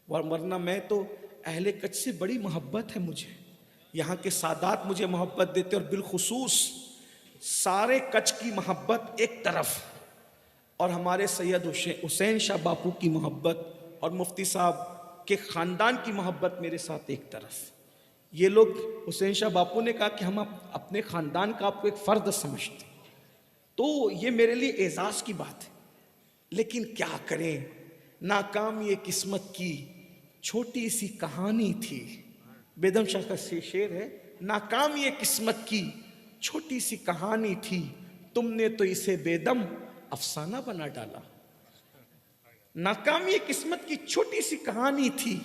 ورنہ میں تو اہل کچھ سے بڑی محبت ہے مجھے، یہاں کے سادات مجھے محبت دیتے، اور بالخصوص سارے کچھ کی محبت ایک طرف، اور ہمارے سید حسین شاہ باپو کی محبت اور مفتی صاحب کے خاندان کی محبت میرے ساتھ ایک طرف۔ یہ لوگ حسین شاہ باپو نے کہا کہ ہم اپنے خاندان کا آپ کو ایک فرد سمجھتے، تو یہ میرے لیے اعزاز کی بات ہے۔ لیکن کیا کریں، ناکام یہ قسمت کی چھوٹی سی کہانی تھی۔ بیدم شاہ کا شعر ہے، ناکام یہ قسمت کی چھوٹی سی کہانی تھی، تم نے تو اسے بیدم افسانہ بنا ڈالا۔ ناکامی قسمت کی چھوٹی سی کہانی تھی،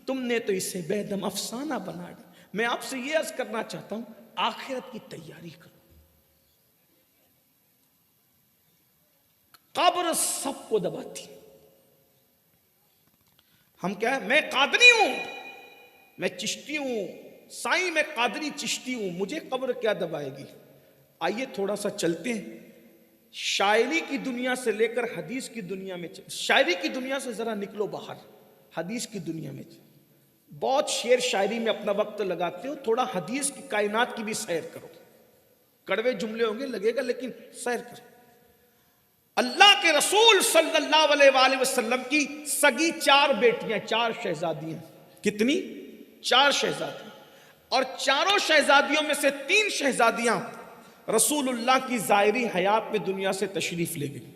تم نے تو اسے بیدم افسانہ بنا ڈالا۔ میں آپ سے یہ عرض کرنا چاہتا ہوں، آخرت کی تیاری کرو۔ قبر سب کو دباتی، ہم کیا ہے، میں قادری ہوں، میں چشتی ہوں، سائیں میں قادری چشتی ہوں، مجھے قبر کیا دبائے گی۔ آئیے تھوڑا سا چلتے ہیں، شاعری کی دنیا سے لے کر حدیث کی دنیا میں شاعری کی دنیا سے ذرا نکلو باہر، حدیث کی دنیا میں بہت شعر شاعری میں اپنا وقت لگاتے ہو، تھوڑا حدیث کی کائنات کی بھی سیر کرو۔ کڑوے جملے ہوں گے لگے گا، لیکن سیر کرو۔ اللہ کے رسول صلی اللہ علیہ وآلہ وسلم کی سگی 4 بیٹیاں، 4 شہزادیاں، کتنی؟ 4 شہزادی، اور چاروں شہزادیوں میں سے 3 شہزادیاں رسول اللہ کی ظاہری حیات میں دنیا سے تشریف لے گئی.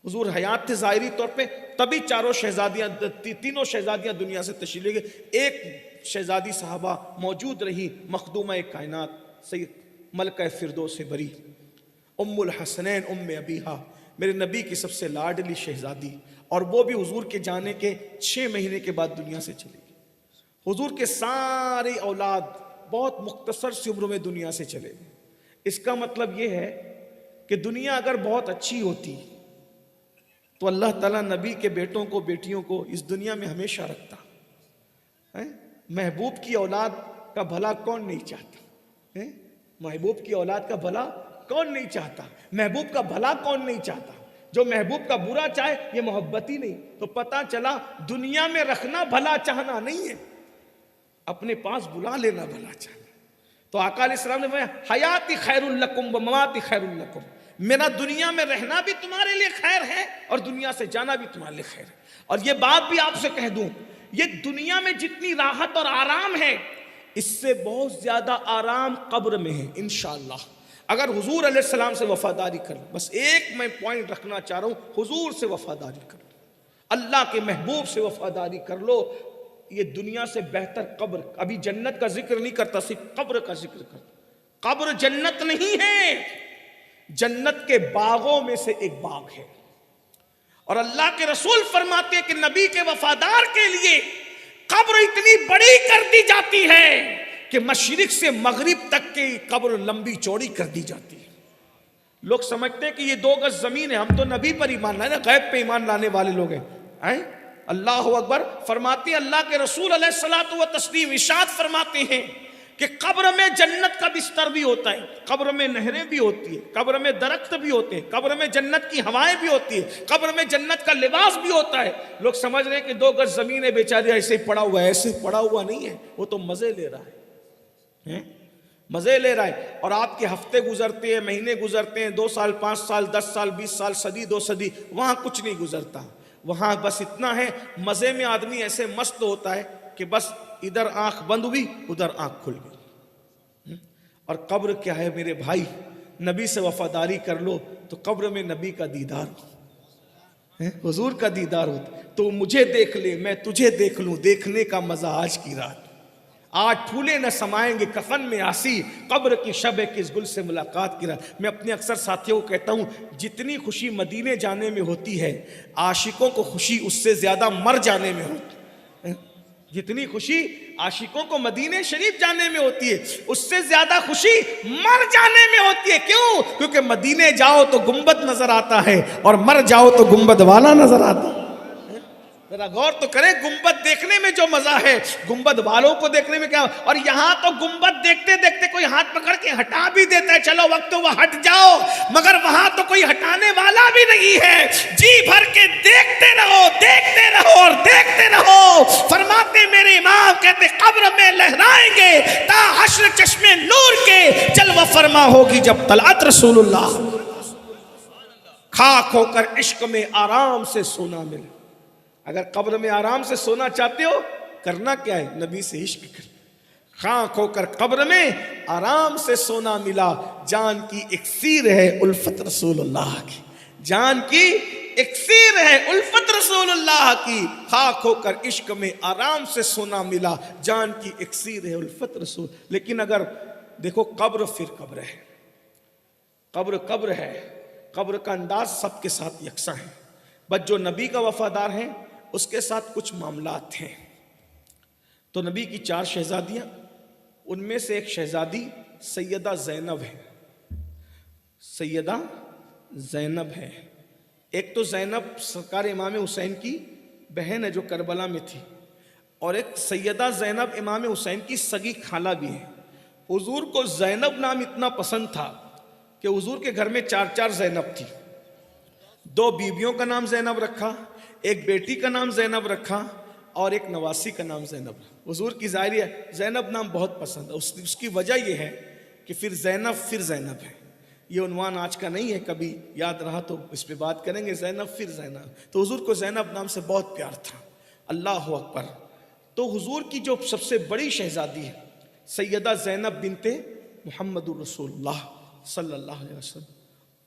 حضور حیات تھے ظاہری طور پہ، تبھی تینوں شہزادیاں دنیا سے تشریف لے گئی. ایک شہزادی صحابہ موجود رہی، مخدومہ کائنات سید ملکہ فردوس بری، ام الحسنین ام ابیہا، میرے نبی کی سب سے لاڈلی شہزادی، اور وہ بھی حضور کے جانے کے 6 مہینے کے بعد دنیا سے چلی گئی. حضور کے سارے اولاد بہت مختصر سی عمر میں دنیا سے چلے گئے. اس کا مطلب یہ ہے کہ دنیا اگر بہت اچھی ہوتی تو اللہ تعالیٰ نبی کے بیٹوں کو بیٹیوں کو اس دنیا میں ہمیشہ رکھتا. محبوب کی اولاد کا بھلا کون نہیں چاہتا؟ محبوب کی اولاد کا بھلا کون نہیں چاہتا؟ محبوب کا بھلا کون نہیں چاہتا؟ جو محبوب کا برا چاہے یہ محبت ہی نہیں. تو پتہ چلا دنیا میں رکھنا بھلا چاہنا نہیں ہے، اپنے پاس بلا لینا بھلا چاہنا. تو آقا علیہ السلام نے فرمایا حیاتی خیر لکم و مماتی خیر لکم، میرا دنیا میں رہنا بھی تمہارے لیے خیر ہے اور دنیا سے جانا بھی تمہارے لیے خیر ہے. اور یہ بات بھی آپ سے کہہ دوں، یہ دنیا میں جتنی راحت اور آرام ہے اس سے بہت زیادہ آرام قبر میں ہے انشاءاللہ. اگر حضور علیہ السلام سے وفاداری کر لو، بس ایک میں پوائنٹ رکھنا چاہ رہا ہوں، حضور سے وفاداری کر لو، اللہ کے محبوب سے وفاداری کر لو، یہ دنیا سے بہتر قبر. ابھی جنت کا ذکر نہیں کرتا، صرف قبر کا ذکر کرتا. قبر جنت نہیں ہے، جنت کے باغوں میں سے ایک باغ ہے. اور اللہ کے رسول فرماتے ہیں کہ نبی کے وفادار کے لیے قبر اتنی بڑی کر دی جاتی ہے کہ مشرق سے مغرب تک کی قبر لمبی چوڑی کر دی جاتی ہے. لوگ سمجھتے ہیں کہ یہ 2 گز زمین ہے، ہم تو نبی پر ایمان لانے، غیب پہ ایمان لانے والے لوگ ہیں. اللہ اکبر. فرماتے ہیں اللہ کے رسول علیہ الصلوۃ والتسلیم ارشاد فرماتے ہیں کہ قبر میں جنت کا بستر بھی ہوتا ہے، قبر میں نہریں بھی ہوتی ہیں، قبر میں درخت بھی ہوتے ہیں، قبر میں جنت کی ہوائیں بھی ہوتی ہیں، قبر میں جنت کا لباس بھی ہوتا ہے. لوگ سمجھ رہے ہیں کہ 2 گز زمین ہے بیچارے ایسے ہی پڑا ہوا ہے، ایسے پڑا ہوا نہیں ہے، وہ تو مزے لے رہا ہے، مزے لے رہا ہے. اور آپ کے ہفتے گزرتے ہیں، مہینے گزرتے ہیں، 2 سال 5 سال 10 سال 20 سال صدی 2 صدی، وہاں کچھ نہیں گزرتا. وہاں بس اتنا ہے، مزے میں آدمی ایسے مست ہوتا ہے کہ بس ادھر آنکھ بند ہوئی ادھر آنکھ کھل گئی. اور قبر کیا ہے میرے بھائی؟ نبی سے وفاداری کر لو تو قبر میں نبی کا دیدار ہو، حضور کا دیدار ہو. تو مجھے دیکھ لے میں تجھے دیکھ لوں، دیکھنے کا مزہ آج کی رات. آج پھولے نہ سمائیں گے کفن میں آسی، قبر کی شب کس گل سے ملاقات کی رات. میں اپنے اکثر ساتھیوں کو کہتا ہوں جتنی خوشی مدینے جانے میں ہوتی ہے، عاشقوں کو خوشی اس سے زیادہ مر جانے میں ہوتی ہے. جتنی خوشی عاشقوں کو مدینے شریف جانے میں ہوتی ہے، اس سے زیادہ خوشی مر جانے میں ہوتی ہے. کیوں؟ کیونکہ مدینے جاؤ تو گنبد نظر آتا ہے اور مر جاؤ تو گنبد والا نظر آتا ہے. ذرا غور تو کریں، گنبد دیکھنے میں جو مزہ ہے گنبد والوں کو دیکھنے میں کیا. اور یہاں تو گنبد دیکھتے دیکھتے کوئی ہاتھ پکڑ کے ہٹا بھی دیتا ہے، چلو وقت وہ ہٹ جاؤ، مگر وہاں تو کوئی ہٹانے والا بھی نہیں ہے. جی بھر کے دیکھتے رہو، دیکھتے رہو اور دیکھتے رہو. فرماتے میرے امام کہتے قبر میں لہرائیں گے تا حشر چشمے نور کے جلوہ فرما ہوگی جب طلعت رسول اللہ. خاک ہو کر عشق میں آرام سے سونا ملے. اگر قبر میں آرام سے سونا چاہتے ہو، کرنا کیا ہے؟ نبی سے عشق کر. خاک ہو کر قبر میں آرام سے سونا ملا، جان کی اکسیر ہے الفت رسول اللہ کی. جان کی اکسیر ہے الفت رسول اللہ کی. خاک ہو کر عشق میں آرام سے سونا ملا، جان کی اکسیر ہے الفت رسول. لیکن اگر دیکھو قبر پھر قبر ہے، قبر قبر ہے. قبر کا انداز سب کے ساتھ یکساں ہے، بس جو نبی کا وفادار ہیں اس کے ساتھ کچھ معاملات ہیں. تو نبی کی 4 شہزادیاں، ان میں سے ایک شہزادی سیدہ زینب ہے. سیدہ زینب ہے. ایک تو زینب سرکار امام حسین کی بہن ہے جو کربلا میں تھی، اور ایک سیدہ زینب امام حسین کی سگی خالہ بھی ہے. حضور کو زینب نام اتنا پسند تھا کہ حضور کے گھر میں 4 زینب تھی. 2 بیویوں کا نام زینب رکھا، ایک بیٹی کا نام زینب رکھا اور ایک نواسی کا نام زینب. حضور کی ظاہری ہے زینب نام بہت پسند ہے. اس کی وجہ یہ ہے کہ پھر زینب ہے. یہ عنوان آج کا نہیں ہے، کبھی یاد رہا تو اس پہ بات کریں گے. زینب پھر زینب. تو حضور کو زینب نام سے بہت پیار تھا. اللہ اکبر. تو حضور کی جو سب سے بڑی شہزادی ہے سیدہ زینب بنت محمد الرسول اللہ صلی اللہ علیہ وسلم،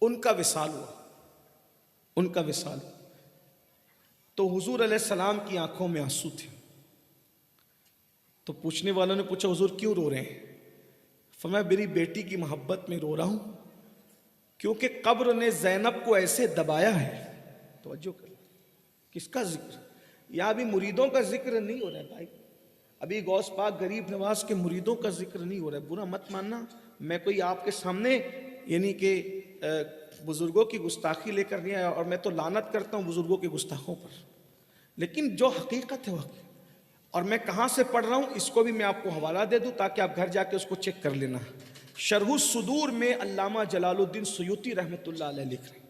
ان کا وصال ہوا، ان کا وصال ہوا۔ تو حضور علیہ السلام کی آنکھوں میں آنسو تھے۔ تو پوچھنے والوں نے پوچھا حضور کیوں رو رہے ہیں؟ فرمایا میری بیٹی کی محبت میں رو رہا ہوں، کیونکہ قبر نے زینب کو ایسے دبایا ہے۔ توجہ کر، کس کا ذکر؟ یہاں ابھی مریدوں کا ذکر نہیں ہو رہا ہے بھائی، ابھی غوث پاک غریب نواز کے مریدوں کا ذکر نہیں ہو رہا ہے۔ برا مت ماننا، میں کوئی آپ کے سامنے یعنی کہ بزرگوں کی گستاخی لے کر نہیں آیا، اور میں تو لعنت کرتا ہوں بزرگوں کے گستاخوں پر، لیکن جو حقیقت ہے وہ، اور میں کہاں سے پڑھ رہا ہوں اس کو بھی میں آپ کو حوالہ دے دوں تاکہ آپ گھر جا کے اس کو چیک کر لینا۔ شرح الصدور میں علامہ جلال الدین سیوطی رحمۃ اللہ علیہ لکھ رہے ہیں،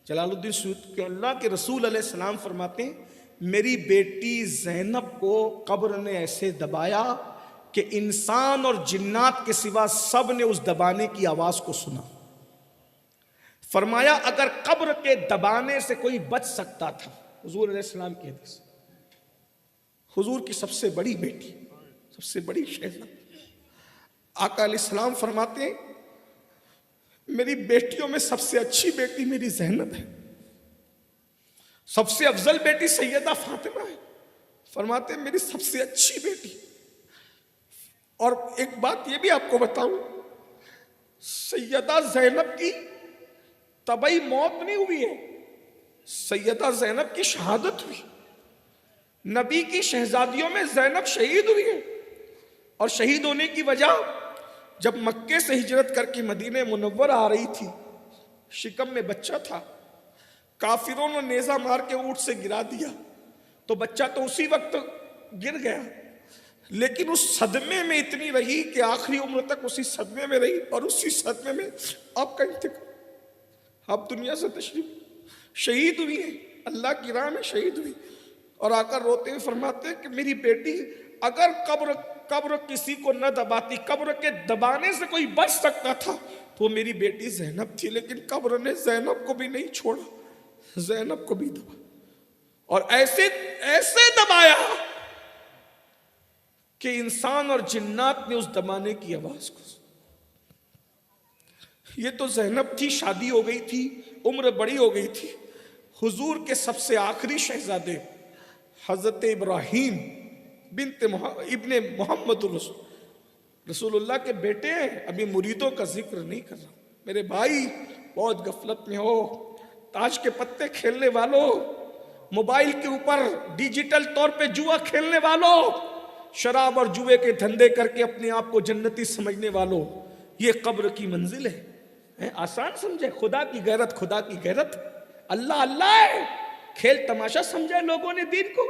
جلال الدین سیوطی کہ اللہ کے رسول علیہ السلام فرماتے ہیں میری بیٹی زینب کو قبر نے ایسے دبایا کہ انسان اور جنات کے سوا سب نے اس دبانے کی آواز کو سنا۔ فرمایا اگر قبر کے دبانے سے کوئی بچ سکتا تھا، حضور علیہ السلام کی حدیث، حضور کی سب سے بڑی بیٹی، سب سے بڑی شہزادی، آقا علیہ السلام فرماتے ہیں میری بیٹیوں میں سب سے اچھی بیٹی میری زینب ہے، سب سے افضل بیٹی سیدہ فاطمہ ہے، فرماتے ہیں میری سب سے اچھی بیٹی۔ اور ایک بات یہ بھی آپ کو بتاؤں، سیدہ زینب کی طبعی موت نہیں ہوئی ہے، سیدہ زینب کی شہادت ہوئی۔ نبی کی شہزادیوں میں زینب شہید ہوئی ہے، اور شہید ہونے کی وجہ جب مکے سے ہجرت کر کے مدینہ منورہ آ رہی تھی، شکم میں بچہ تھا، کافروں نے نیزہ مار کے اونٹ سے گرا دیا، تو بچہ تو اسی وقت گر گیا، لیکن اس صدمے میں اتنی رہی کہ آخری عمر تک اسی صدمے میں رہی، اور اسی صدمے میں آپ کا انتقال، آپ دنیا سے تشریف شہید ہوئی ہیں، اللہ کی راہ میں شہید ہوئی۔ اور آ کر روتے ہوئے فرماتے ہیں کہ میری بیٹی اگر قبر کسی کو نہ دباتی، قبر کے دبانے سے کوئی بچ سکتا تھا تو وہ میری بیٹی زینب تھی، لیکن قبر نے زینب کو بھی نہیں چھوڑا، زینب کو بھی دبا، اور ایسے دبایا کہ انسان اور جنات نے اس دبانے کی آواز کو۔ یہ تو زینب تھی، شادی ہو گئی تھی، عمر بڑی ہو گئی تھی۔ حضور کے سب سے آخری شہزادے حضرت ابراہیم ابن محمد رسول اللہ کے بیٹے ہیں، ابھی مریدوں کا ذکر نہیں کر رہا۔ میرے بھائی بہت غفلت میں ہو، تاش کے پتے کھیلنے والوں، موبائل کے اوپر ڈیجیٹل طور پہ جوا کھیلنے والوں، شراب اور جوے کے دھندے کر کے اپنے آپ کو جنتی سمجھنے والوں، یہ قبر کی منزل ہے۔ آسان سمجھے، خدا کی غیرت، خدا کی غیرت اللہ اللہ ہے، کھیل تماشا سمجھا لوگوں نے دین کو۔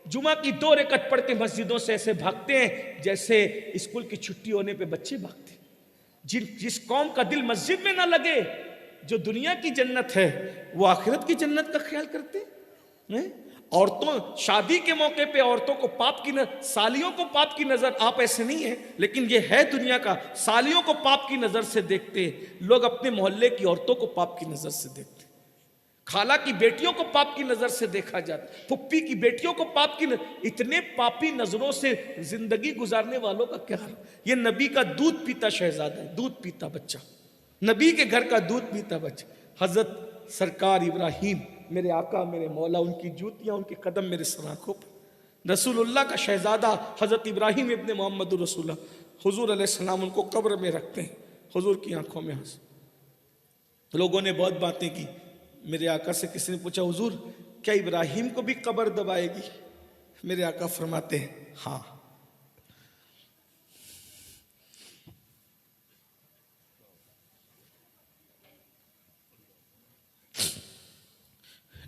جمعہ کی 2 رکعت پڑھ کے مسجدوں سے ایسے بھاگتے ہیں جیسے اسکول کی چھٹی ہونے پہ بچے بھاگتے ہیں۔ جس قوم کا دل مسجد میں نہ لگے، جو دنیا کی جنت ہے وہ آخرت کی جنت کا خیال کرتے ہیں۔ عورتوں شادی کے موقع پہ عورتوں کو پاپ کی سالیوں کو پاپ کی نظر، آپ ایسے نہیں ہیں، لیکن یہ ہے دنیا کا، سالیوں کو پاپ کی نظر سے دیکھتے لوگ، اپنے محلے کی عورتوں کو پاپ کی نظر سے دیکھتے، خالہ کی بیٹیوں کو پاپ کی نظر سے دیکھا جاتا، پھپھی کی بیٹیوں کو پاپ کی اتنے پاپی نظروں سے زندگی گزارنے والوں کا کیا حال۔ یہ نبی کا دودھ پیتا شہزادہ ہے، دودھ پیتا بچہ، نبی کے گھر کا دودھ پیتا بچہ، حضرت سرکار ابراہیم میرے آقا میرے مولا، ان کی جوتیاں، ان کے قدم میرے سر آنکھوں پر، رسول اللہ کا شہزادہ حضرت ابراہیم ابن محمد رسول اللہ، حضور علیہ السلام ان کو قبر میں رکھتے ہیں، حضور کی آنکھوں میں آنسو۔ لوگوں نے بہت باتیں کی، میرے آقا سے کسی نے پوچھا حضور کیا ابراہیم کو بھی قبر دبائے گی؟ میرے آقا فرماتے ہیں ہاں۔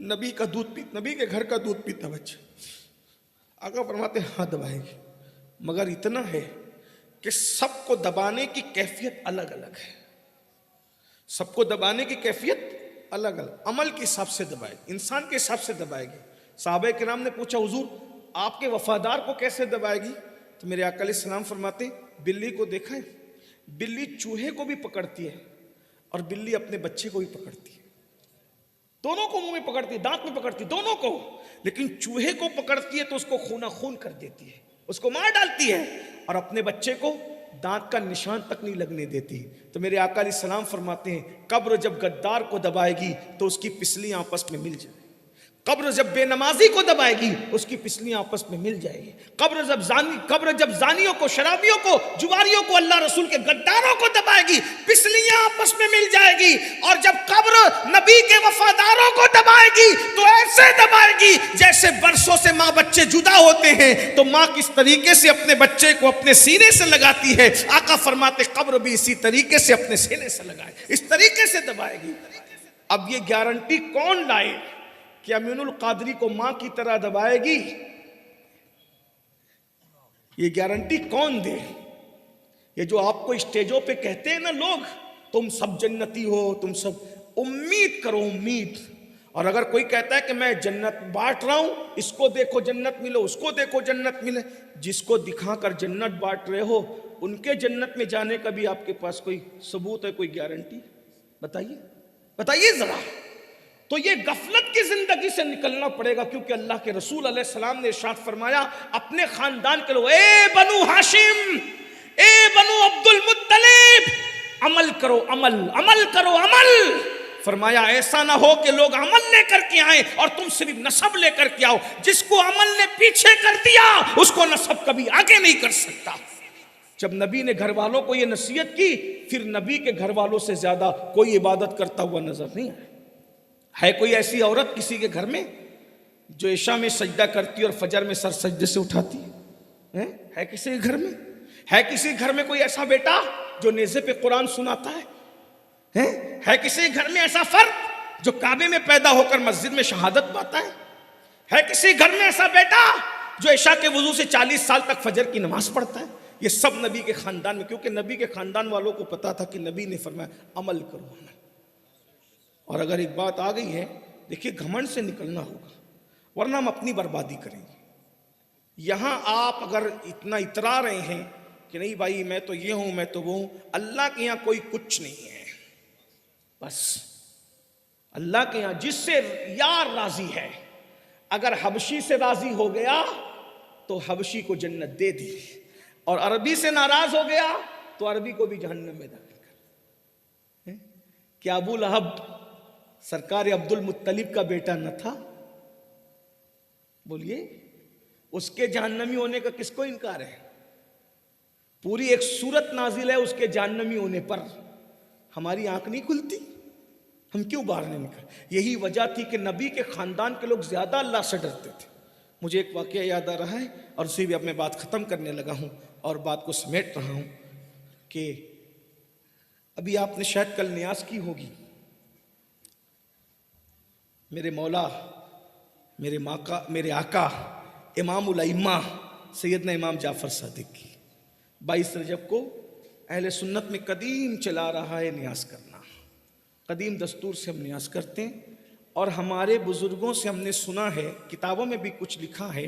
نبی کا دودھ نبی کے گھر کا دودھ پیتا بچہ، آقا فرماتے ہیں ہاں دبائے گی، مگر اتنا ہے کہ سب کو دبانے کی کیفیت الگ الگ ہے، سب کو دبانے کی کیفیت الگ الگ، عمل کے حساب سے دبائے گی، انسان کے حساب سے دبائے گی۔ صحابہ کرام نے پوچھا حضور آپ کے وفادار کو کیسے دبائے گی؟ تو میرے آقا علیہ السلام فرماتے ہیں بلی کو دیکھا ہے، بلی چوہے کو بھی پکڑتی ہے اور بلی اپنے بچے کو بھی پکڑتی ہے، دونوں کو منہ میں پکڑتی ہے، دانت میں پکڑتی ہے دونوں کو، لیکن چوہے کو پکڑتی ہے تو اس کو خون کر دیتی ہے، اس کو مار ڈالتی ہے اور اپنے بچے کو دانت کا نشان تک نہیں لگنے دیتی. تو میرے آقا علیہ السلام فرماتے ہیں قبر جب غدار کو دبائے گی تو اس کی پسلیاں آپس میں مل جائیں. قبر جب بے نمازی کو دبائے گی اس کی پسلیاں آپس میں مل جائے گی. قبر جب زانیوں کو، شرابیوں کو، جواریوں کو، اللہ رسول کے غداروں کو دبائے گی پسلیاں آپس میں مل جائے گی. اور جب قبر نبی کے وفاداروں کو دبائے گی تو ایسے دبائے گی جیسے برسوں سے ماں بچے جدا ہوتے ہیں تو ماں کس طریقے سے اپنے بچے کو اپنے سینے سے لگاتی ہے، آقا فرماتے قبر بھی اسی طریقے سے اپنے سینے سے لگائے، اس طریقے سے دبائے گی. اب یہ گارنٹی کون لائے کہ امین القادری کو ماں کی طرح دبائے گی؟ یہ گارنٹی کون دے؟ یہ جو آپ کو اسٹیجوں پہ کہتے ہیں نا لوگ تم سب جنتی ہو، تم سب، امید کرو امید. اور اگر کوئی کہتا ہے کہ میں جنت بانٹ رہا ہوں، اس کو دیکھو جنت ملے، اس کو دیکھو جنت ملے، جس کو دکھا کر جنت بانٹ رہے ہو ان کے جنت میں جانے کا بھی آپ کے پاس کوئی ثبوت ہے، کوئی گارنٹی؟ بتائیے ذرا. تو یہ غفلت کی زندگی سے نکلنا پڑے گا، کیونکہ اللہ کے رسول علیہ السلام نے ارشاد فرمایا اپنے خاندان کے لوگ، اے بنو ہاشم، اے بنو عبد المطلب، عمل کرو، عمل کرو. فرمایا ایسا نہ ہو کہ لوگ عمل لے کر کے آئیں اور تم صرف نسب لے کر کے آؤ. جس کو عمل نے پیچھے کر دیا اس کو نسب کبھی آگے نہیں کر سکتا. جب نبی نے گھر والوں کو یہ نصیحت کی پھر نبی کے گھر والوں سے زیادہ کوئی عبادت کرتا ہوا نظر نہیں آیا. ہے کوئی ایسی عورت کسی کے گھر میں جو عشاء میں سجدہ کرتی اور فجر میں سر سجدے سے اٹھاتی ہے؟ ہے کسی کے گھر میں؟ ہے کسی گھر میں کوئی ایسا بیٹا جو نیزے پہ قرآن سناتا ہے؟ ہے کسی گھر میں ایسا فرد جو کعبے میں پیدا ہو کر مسجد میں شہادت پاتا ہے؟ ہے کسی گھر میں ایسا بیٹا جو عشاء کے وضو سے 40 سال تک فجر کی نماز پڑھتا ہے؟ یہ سب نبی کے خاندان میں، کیونکہ نبی کے خاندان والوں کو پتا تھا کہ نبی نے فرمایا عمل کرو، عمل. اور اگر ایک بات آ گئی ہے، دیکھیے گھمنڈ سے نکلنا ہوگا ورنہ ہم اپنی بربادی کریں گے. یہاں آپ اگر اتنا اترا رہے ہیں کہ نہیں بھائی میں تو یہ ہوں، میں تو وہ ہوں، اللہ کے یہاں کوئی کچھ نہیں ہے. بس اللہ کے یہاں جس سے یار راضی ہے، اگر حبشی سے راضی ہو گیا تو حبشی کو جنت دے دی، اور عربی سے ناراض ہو گیا تو عربی کو بھی جہنم میں داخل کر. کیا ابو لہب سرکار عبد المطلب کا بیٹا نہ تھا؟ بولیے، اس کے جہنمی ہونے کا کس کو انکار ہے؟ پوری ایک سورت نازل ہے اس کے جہنمی ہونے پر، ہماری آنکھ نہیں کھلتی؟ ہم کیوں باہر نہیں نکلے؟ یہی وجہ تھی کہ نبی کے خاندان کے لوگ زیادہ اللہ سے ڈرتے تھے. مجھے ایک واقعہ یاد آ رہا ہے اور اسی بھی اب میں بات ختم کرنے لگا ہوں اور بات کو سمیٹ رہا ہوں کہ ابھی آپ نے شاید کل نیاز کی ہوگی میرے مولا، میرے آقا امام الائمہ سیدنا امام جعفر صادق کی 22 رجب کو اہل سنت میں قدیم چلا رہا ہے نیاز کرنا. قدیم دستور سے ہم نیاز کرتے ہیں اور ہمارے بزرگوں سے ہم نے سنا ہے، کتابوں میں بھی کچھ لکھا ہے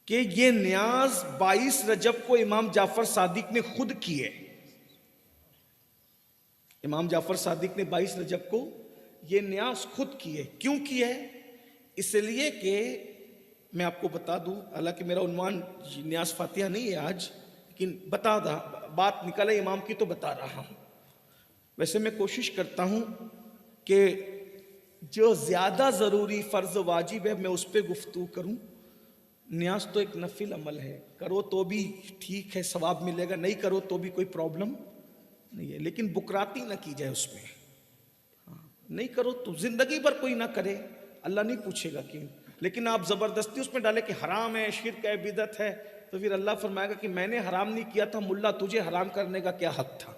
کہ یہ نیاز 22 رجب کو امام جعفر صادق نے خود کی ہے. امام جعفر صادق نے 22 رجب کو یہ نیاز خود کی ہے. کیوں کی ہے؟ اس لیے کہ میں آپ کو بتا دوں، حالانکہ میرا عنوان نیاز فاتحہ نہیں ہے آج، لیکن بات نکلے امام کی تو بتا رہا ہوں. ویسے میں کوشش کرتا ہوں کہ جو زیادہ ضروری فرض واجب ہے میں اس پہ گفتگو کروں. نیاز تو ایک نفل عمل ہے، کرو تو بھی ٹھیک ہے، ثواب ملے گا، نہیں کرو تو بھی کوئی پرابلم نہیں ہے، لیکن بکراتی نہ کی جائے اس میں. نہیں کرو تو زندگی بھر کوئی نہ کرے، اللہ نہیں پوچھے گا کیوں، لیکن آپ زبردستی اس میں ڈالے کہ حرام ہے، شرک ہے، بدعت ہے، تو پھر اللہ فرمائے گا کہ میں نے حرام نہیں کیا تھا، ملا تجھے حرام کرنے کا کیا حق تھا؟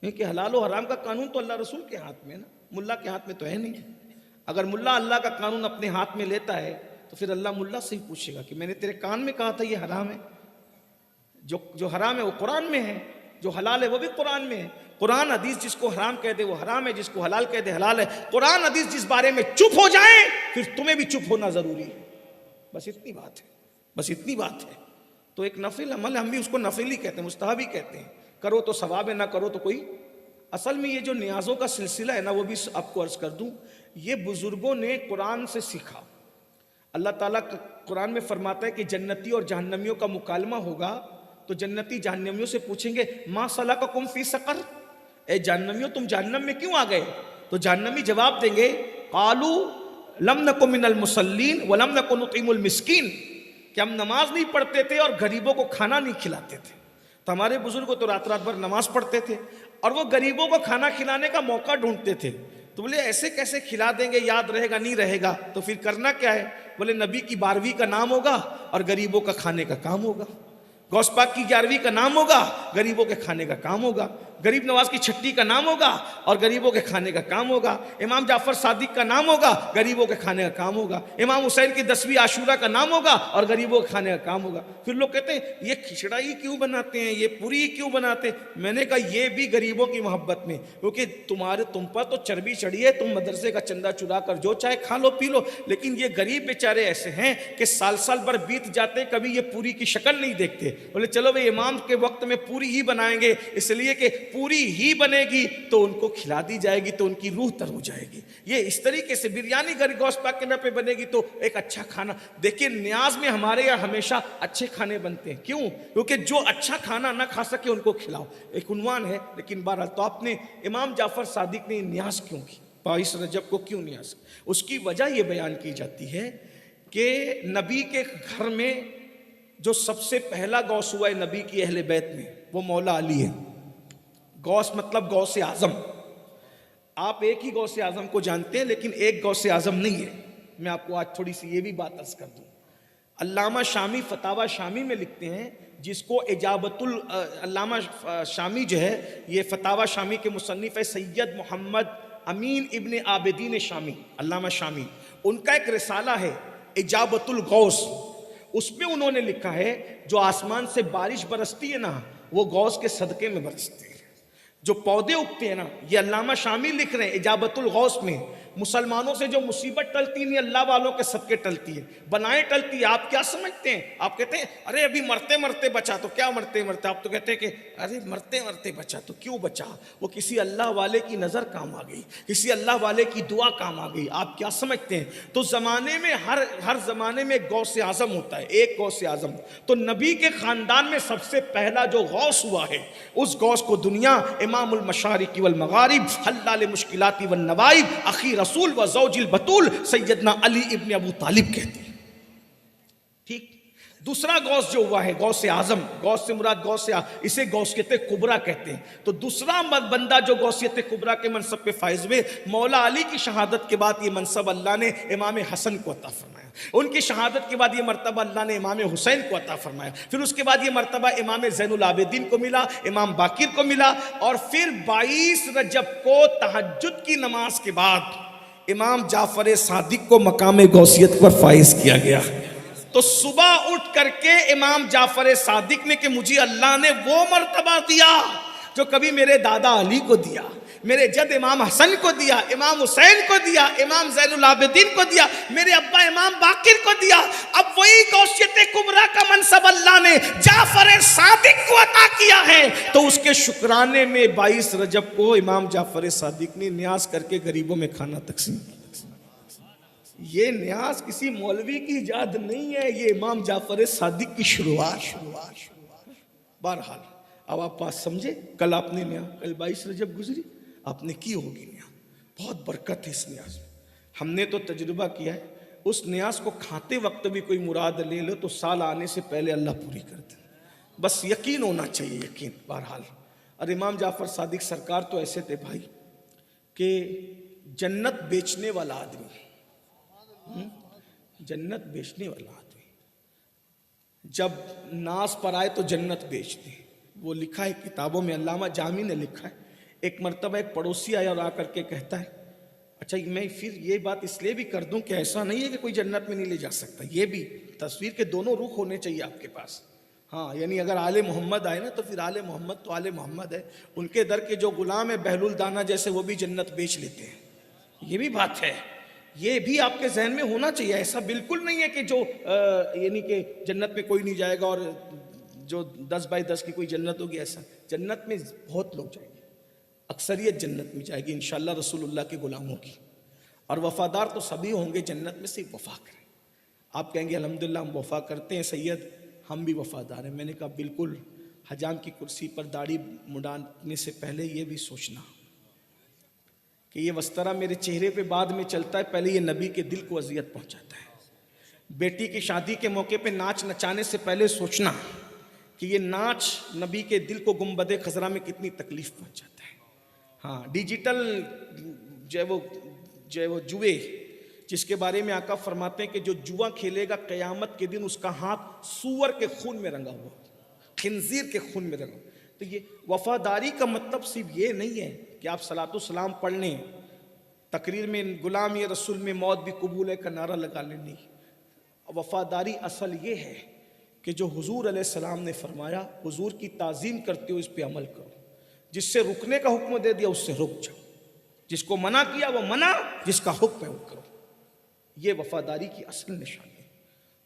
کیونکہ حلال و حرام کا قانون تو اللہ رسول کے ہاتھ میں ہے نا، ملا کے ہاتھ میں تو ہے نہیں. اگر ملا اللہ کا قانون اپنے ہاتھ میں لیتا ہے تو پھر اللہ ملا سے ہی پوچھے گا کہ میں نے تیرے کان میں کہا تھا یہ حرام ہے. جو حرام ہے وہ قرآن میں ہے، جو حلال ہے وہ بھی قرآن میں ہے. قرآن حدیث جس کو حرام کہہ دے وہ حرام ہے، جس کو حلال کہہ دے حلال ہے. قرآن حدیث جس بارے میں چپ ہو جائیں پھر تمہیں بھی چپ ہونا ضروری ہے. بس اتنی بات ہے، بس اتنی بات ہے. تو ایک نفل عمل ہے، ہم بھی اس کو نفل ہی کہتے ہیں، مستحب ہی کہتے ہیں. کرو تو ثواب ہے، نہ کرو تو کوئی. اصل میں یہ جو نیازوں کا سلسلہ ہے نا، وہ بھی آپ کو عرض کر دوں، یہ بزرگوں نے قرآن سے سیکھا. اللہ تعالیٰ قرآن میں فرماتا ہے کہ جنتی اور جہنمیوں کا مکالمہ ہوگا تو جنتی جہنمیوں سے پوچھیں گے ما سلککم فی سقر، اے جہنمیوں تم جہنم میں کیوں آ گئے؟ تو جہنمی جواب دیں گے قالوا لم نکن من المصلین ولم نکن نطعم المسکین، کہ ہم نماز نہیں پڑھتے تھے اور غریبوں کو کھانا نہیں کھلاتے تھے۔ تو ہمارے بزرگ تو رات رات بھر نماز پڑھتے تھے اور وہ غریبوں کو کھانا کھلانے کا موقع ڈھونڈتے تھے۔ تو بولے ایسے کیسے کھلا دیں گے، یاد رہے گا نہیں رہے گا، تو پھر کرنا کیا ہے؟ بولے نبی کی 12ویں کا نام ہوگا اور غریبوں کا کھانے کا کام ہوگا، غوث پاک کی 11ویں کا نام ہوگا، غریبوں کے کھانے کا کام ہوگا، غریب نواز کی 6ٹی کا نام ہوگا اور غریبوں کے کھانے کا کام ہوگا، امام جعفر صادق کا نام ہوگا، غریبوں کے کھانے کا کام ہوگا، امام حسین کی 10ویں عاشورہ کا نام ہوگا اور غریبوں کے کھانے کا کام ہوگا۔ پھر لوگ کہتے ہیں یہ کھچڑا ہی کیوں بناتے ہیں، یہ پوری ہی کیوں بناتے ہیں؟ میں نے کہا یہ بھی غریبوں کی محبت میں، کیونکہ تم پر تو چربی چڑھی ہے، تم مدرسے کا چندہ چرا کر جو چاہے کھا لو پی لو، لیکن یہ غریب بیچارے ایسے ہیں کہ سال سال بھر بیت جاتے کبھی یہ پوری کی شکل نہیں دیکھتے۔ بولے چلو بھائی امام کے وقت میں پوری ہی بنائیں گے، اس لیے کہ پوری ہی بنے گی تو ان کو کھلا دی جائے گی تو ان کی روح تر ہو جائے گی۔ یہ اس طریقے سے بریانی غوث پاک کے نام پہ بنے گی تو ایک اچھا کھانا۔ دیکھیں نیاز میں ہمارے یہاں ہمیشہ اچھے کھانے بنتے ہیں، کیوں؟ کیونکہ جو اچھا کھانا نہ کھا سکے ان کو کھلاؤ، ایک عنوان ہے۔ لیکن بہرحال تو آپ نے امام جعفر صادق نے نیاز کیوں کی، 22 رجب کو کیوں نیاز؟ اس کی وجہ یہ بیان کی جاتی ہے کہ نبی کے گھر میں جو سب سے پہلا غوث ہوا ہے نبی کی اہل بیت میں وہ مولا علی ہے۔ غوث مطلب غوث اعظم۔ آپ ایک ہی غوث اعظم کو جانتے ہیں لیکن ایک غوث اعظم نہیں ہے۔ میں آپ کو آج تھوڑی سی یہ بھی بات عرض کر دوں۔ علامہ شامی فتاوی شامی میں لکھتے ہیں، جس کو علامہ شامی جو ہے یہ فتاوی شامی کے مصنف ہے سید محمد امین ابن عابدین شامی، علامہ شامی، ان کا ایک رسالہ ہے اجابت الغوث۔ اس میں انہوں نے لکھا ہے جو آسمان سے بارش برستی ہے نا وہ غوث کے صدقے میں برستی ہے، جو پودے اگتے ہیں نا، یہ علامہ شامی لکھ رہے ہیں اجابت الغوث میں، مسلمانوں سے جو مصیبت ٹلتی نہیں اللہ والوں کے صدقے ٹلتی ہے، بنائیں ٹلتی ہے۔ آپ کیا سمجھتے ہیں؟ آپ کہتے ہیں ارے ابھی مرتے مرتے بچا، تو کیا مرتے مرتے؟ آپ تو کہتے ہیں کہ ارے مرتے مرتے بچا، تو کیوں بچا؟ وہ کسی اللہ والے کی نظر کام آ گئی، کسی اللہ والے کی دعا کام آ گئی۔ آپ کیا سمجھتے ہیں؟ تو زمانے میں ہر زمانے میں ایک غوث اعظم ہوتا ہے، ایک غوث اعظم۔ تو نبی کے خاندان میں سب سے پہلا جو غوث ہوا ہے اس غوث کو دنیا امام المشارق والمغارب حلال مشکلات والنوائب اخی رسول و زوج البتول سیدنا علی ابن ابو طالب کہتے ہیں۔ ٹھیک۔ دوسرا غوث جو ہوا ہے غوث اعظم، غوث سے مراد اسے غوثیت کبریٰ کہتے ہیں۔ تو دوسرا بندہ جو غوثیت کبریٰ کے منصب پہ فائز ہوئے، مولا علی کی شہادت کے بعد یہ منصب اللہ نے امام حسن کو عطا فرمایا، ان کی شہادت کے بعد یہ مرتبہ اللہ نے امام حسین کو عطا فرمایا، پھر اس کے بعد یہ مرتبہ امام زین العابدین کو ملا، امام باقر کو ملا، اور پھر 22 رجب کو تہجد کی نماز کے بعد امام جعفر صادق کو مقام غوثیت پر فائز کیا گیا۔ تو صبح اٹھ کر کے امام جعفر صادق نے کہ مجھے اللہ نے وہ مرتبہ دیا جو کبھی میرے دادا علی کو دیا، میرے جد امام حسن کو دیا، امام حسین کو دیا، امام زین العابدین کو دیا، میرے ابا امام باقر کو دیا۔ اب وہی غوثیت کبریٰ کا منصب اللہ نے جعفر صادق کو عطا کیا ہے، تو اس کے شکرانے میں 22 رجب کو امام جعفر صادق نے نیاز کر کے غریبوں میں کھانا تقسیم کیا۔ یہ نیاز کسی مولوی کی ایجاد نہیں ہے، یہ امام جعفر صادق کی شروعات۔ بہرحال اب آپ بات سمجھے، کل آپ نے کل 22 رجب گزری، آپ نے کی ہوگی نیاز، بہت برکت ہے اس نیاز میں۔ ہم نے تو تجربہ کیا ہے، اس نیاز کو کھاتے وقت بھی کوئی مراد لے لو تو سال آنے سے پہلے اللہ پوری کر دے، بس یقین ہونا چاہیے، یقین۔ بہرحال اور امام جعفر صادق سرکار تو ایسے تھے بھائی کہ جنت بیچنے والا آدمی، جنت بیچنے والا آدمی، جب ناز پر آئے تو جنت بیچ دے۔ وہ لکھا ہے کتابوں میں، علامہ جامی نے لکھا ہے، ایک مرتبہ ایک پڑوسی آیا اور آ کر کے کہتا ہے اچھا میں پھر یہ بات اس لیے بھی کر دوں کہ ایسا نہیں ہے کہ کوئی جنت میں نہیں لے جا سکتا، یہ بھی تصویر کے دونوں رخ ہونے چاہیے آپ کے پاس۔ ہاں یعنی اگر آل محمد آئے نا تو پھر آل محمد تو آل محمد ہے، ان کے در کے جو غلام ہے بہلول دانہ جیسے وہ بھی جنت بیچ لیتے ہیں، یہ بھی بات ہے، یہ بھی آپ کے ذہن میں ہونا چاہیے۔ ایسا بالکل نہیں ہے کہ جو یعنی کہ جنت میں کوئی نہیں جائے گا اور جو 10x10 کی کوئی جنت ہوگی، ایسا جنت میں بہت لوگ جائیں گے، اکثریت جنت میں جائے گی انشاءاللہ رسول اللہ کے غلاموں کی، اور وفادار تو سبھی ہوں گے جنت میں، سے وفا کریں۔ آپ کہیں گے الحمدللہ ہم وفا کرتے ہیں سید، ہم بھی وفادار ہیں۔ میں نے کہا بالکل، حجام کی کرسی پر داڑھی مڈانے سے پہلے یہ بھی سوچنا کہ یہ وسترا میرے چہرے پہ بعد میں چلتا ہے، پہلے یہ نبی کے دل کو اذیت پہنچاتا ہے۔ بیٹی کی شادی کے موقع پہ ناچ نچانے سے پہلے سوچنا کہ یہ ناچ نبی کے دل کو گنبد خضرا میں کتنی تکلیف پہنچاتا ہے۔ ہاں، ڈیجیٹل جو ہے وہ جوئے، جس کے بارے میں آقا فرماتے ہیں کہ جو جوا کھیلے گا قیامت کے دن اس کا ہاتھ سور کے خون میں رنگا ہوا، خنزیر کے خون میں رنگا۔ تو یہ وفاداری کا مطلب صرف یہ نہیں ہے کہ آپ صلاۃ السلام پڑھ لیں، تقریر میں غلام یہ رسول میں موت بھی قبول ہے کا نعرہ لگا لیں، نہیں۔ وفاداری اصل یہ ہے کہ جو حضور علیہ السلام نے فرمایا، حضور کی تعظیم کرتے ہو اس پہ عمل کرو، جس سے رکنے کا حکم دے دیا اس سے رک جاؤ، جس کو منع کیا وہ منع، جس کا حکم ہے وہ کرو۔ یہ وفاداری کی اصل نشانی ہے۔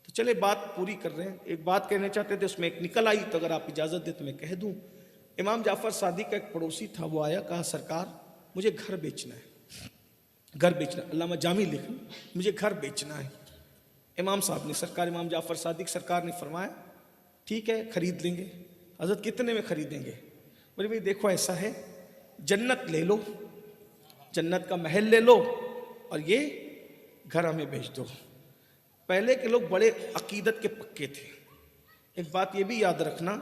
تو چلے بات پوری کر رہے ہیں، ایک بات کہنا چاہتے تھے، اس میں ایک نکل آئی، تو اگر آپ اجازت دیں تو میں کہہ دوں۔ امام جعفر صادق کا ایک پڑوسی تھا، وہ آیا، کہا سرکار مجھے گھر بیچنا ہے، گھر بیچنا، علامہ جامی لکھ، مجھے گھر بیچنا ہے۔ امام صاحب نے، سرکار امام جعفر صادق سرکار نے فرمایا ٹھیک ہے خرید لیں گے۔ حضرت کتنے میں خریدیں گے؟ بولے بھائی دیکھو ایسا ہے، جنت لے لو، جنت کا محل لے لو اور یہ گھر ہمیں بیچ دو۔ پہلے کے لوگ بڑے عقیدت کے پکے تھے۔ ایک بات یہ بھی یاد رکھنا،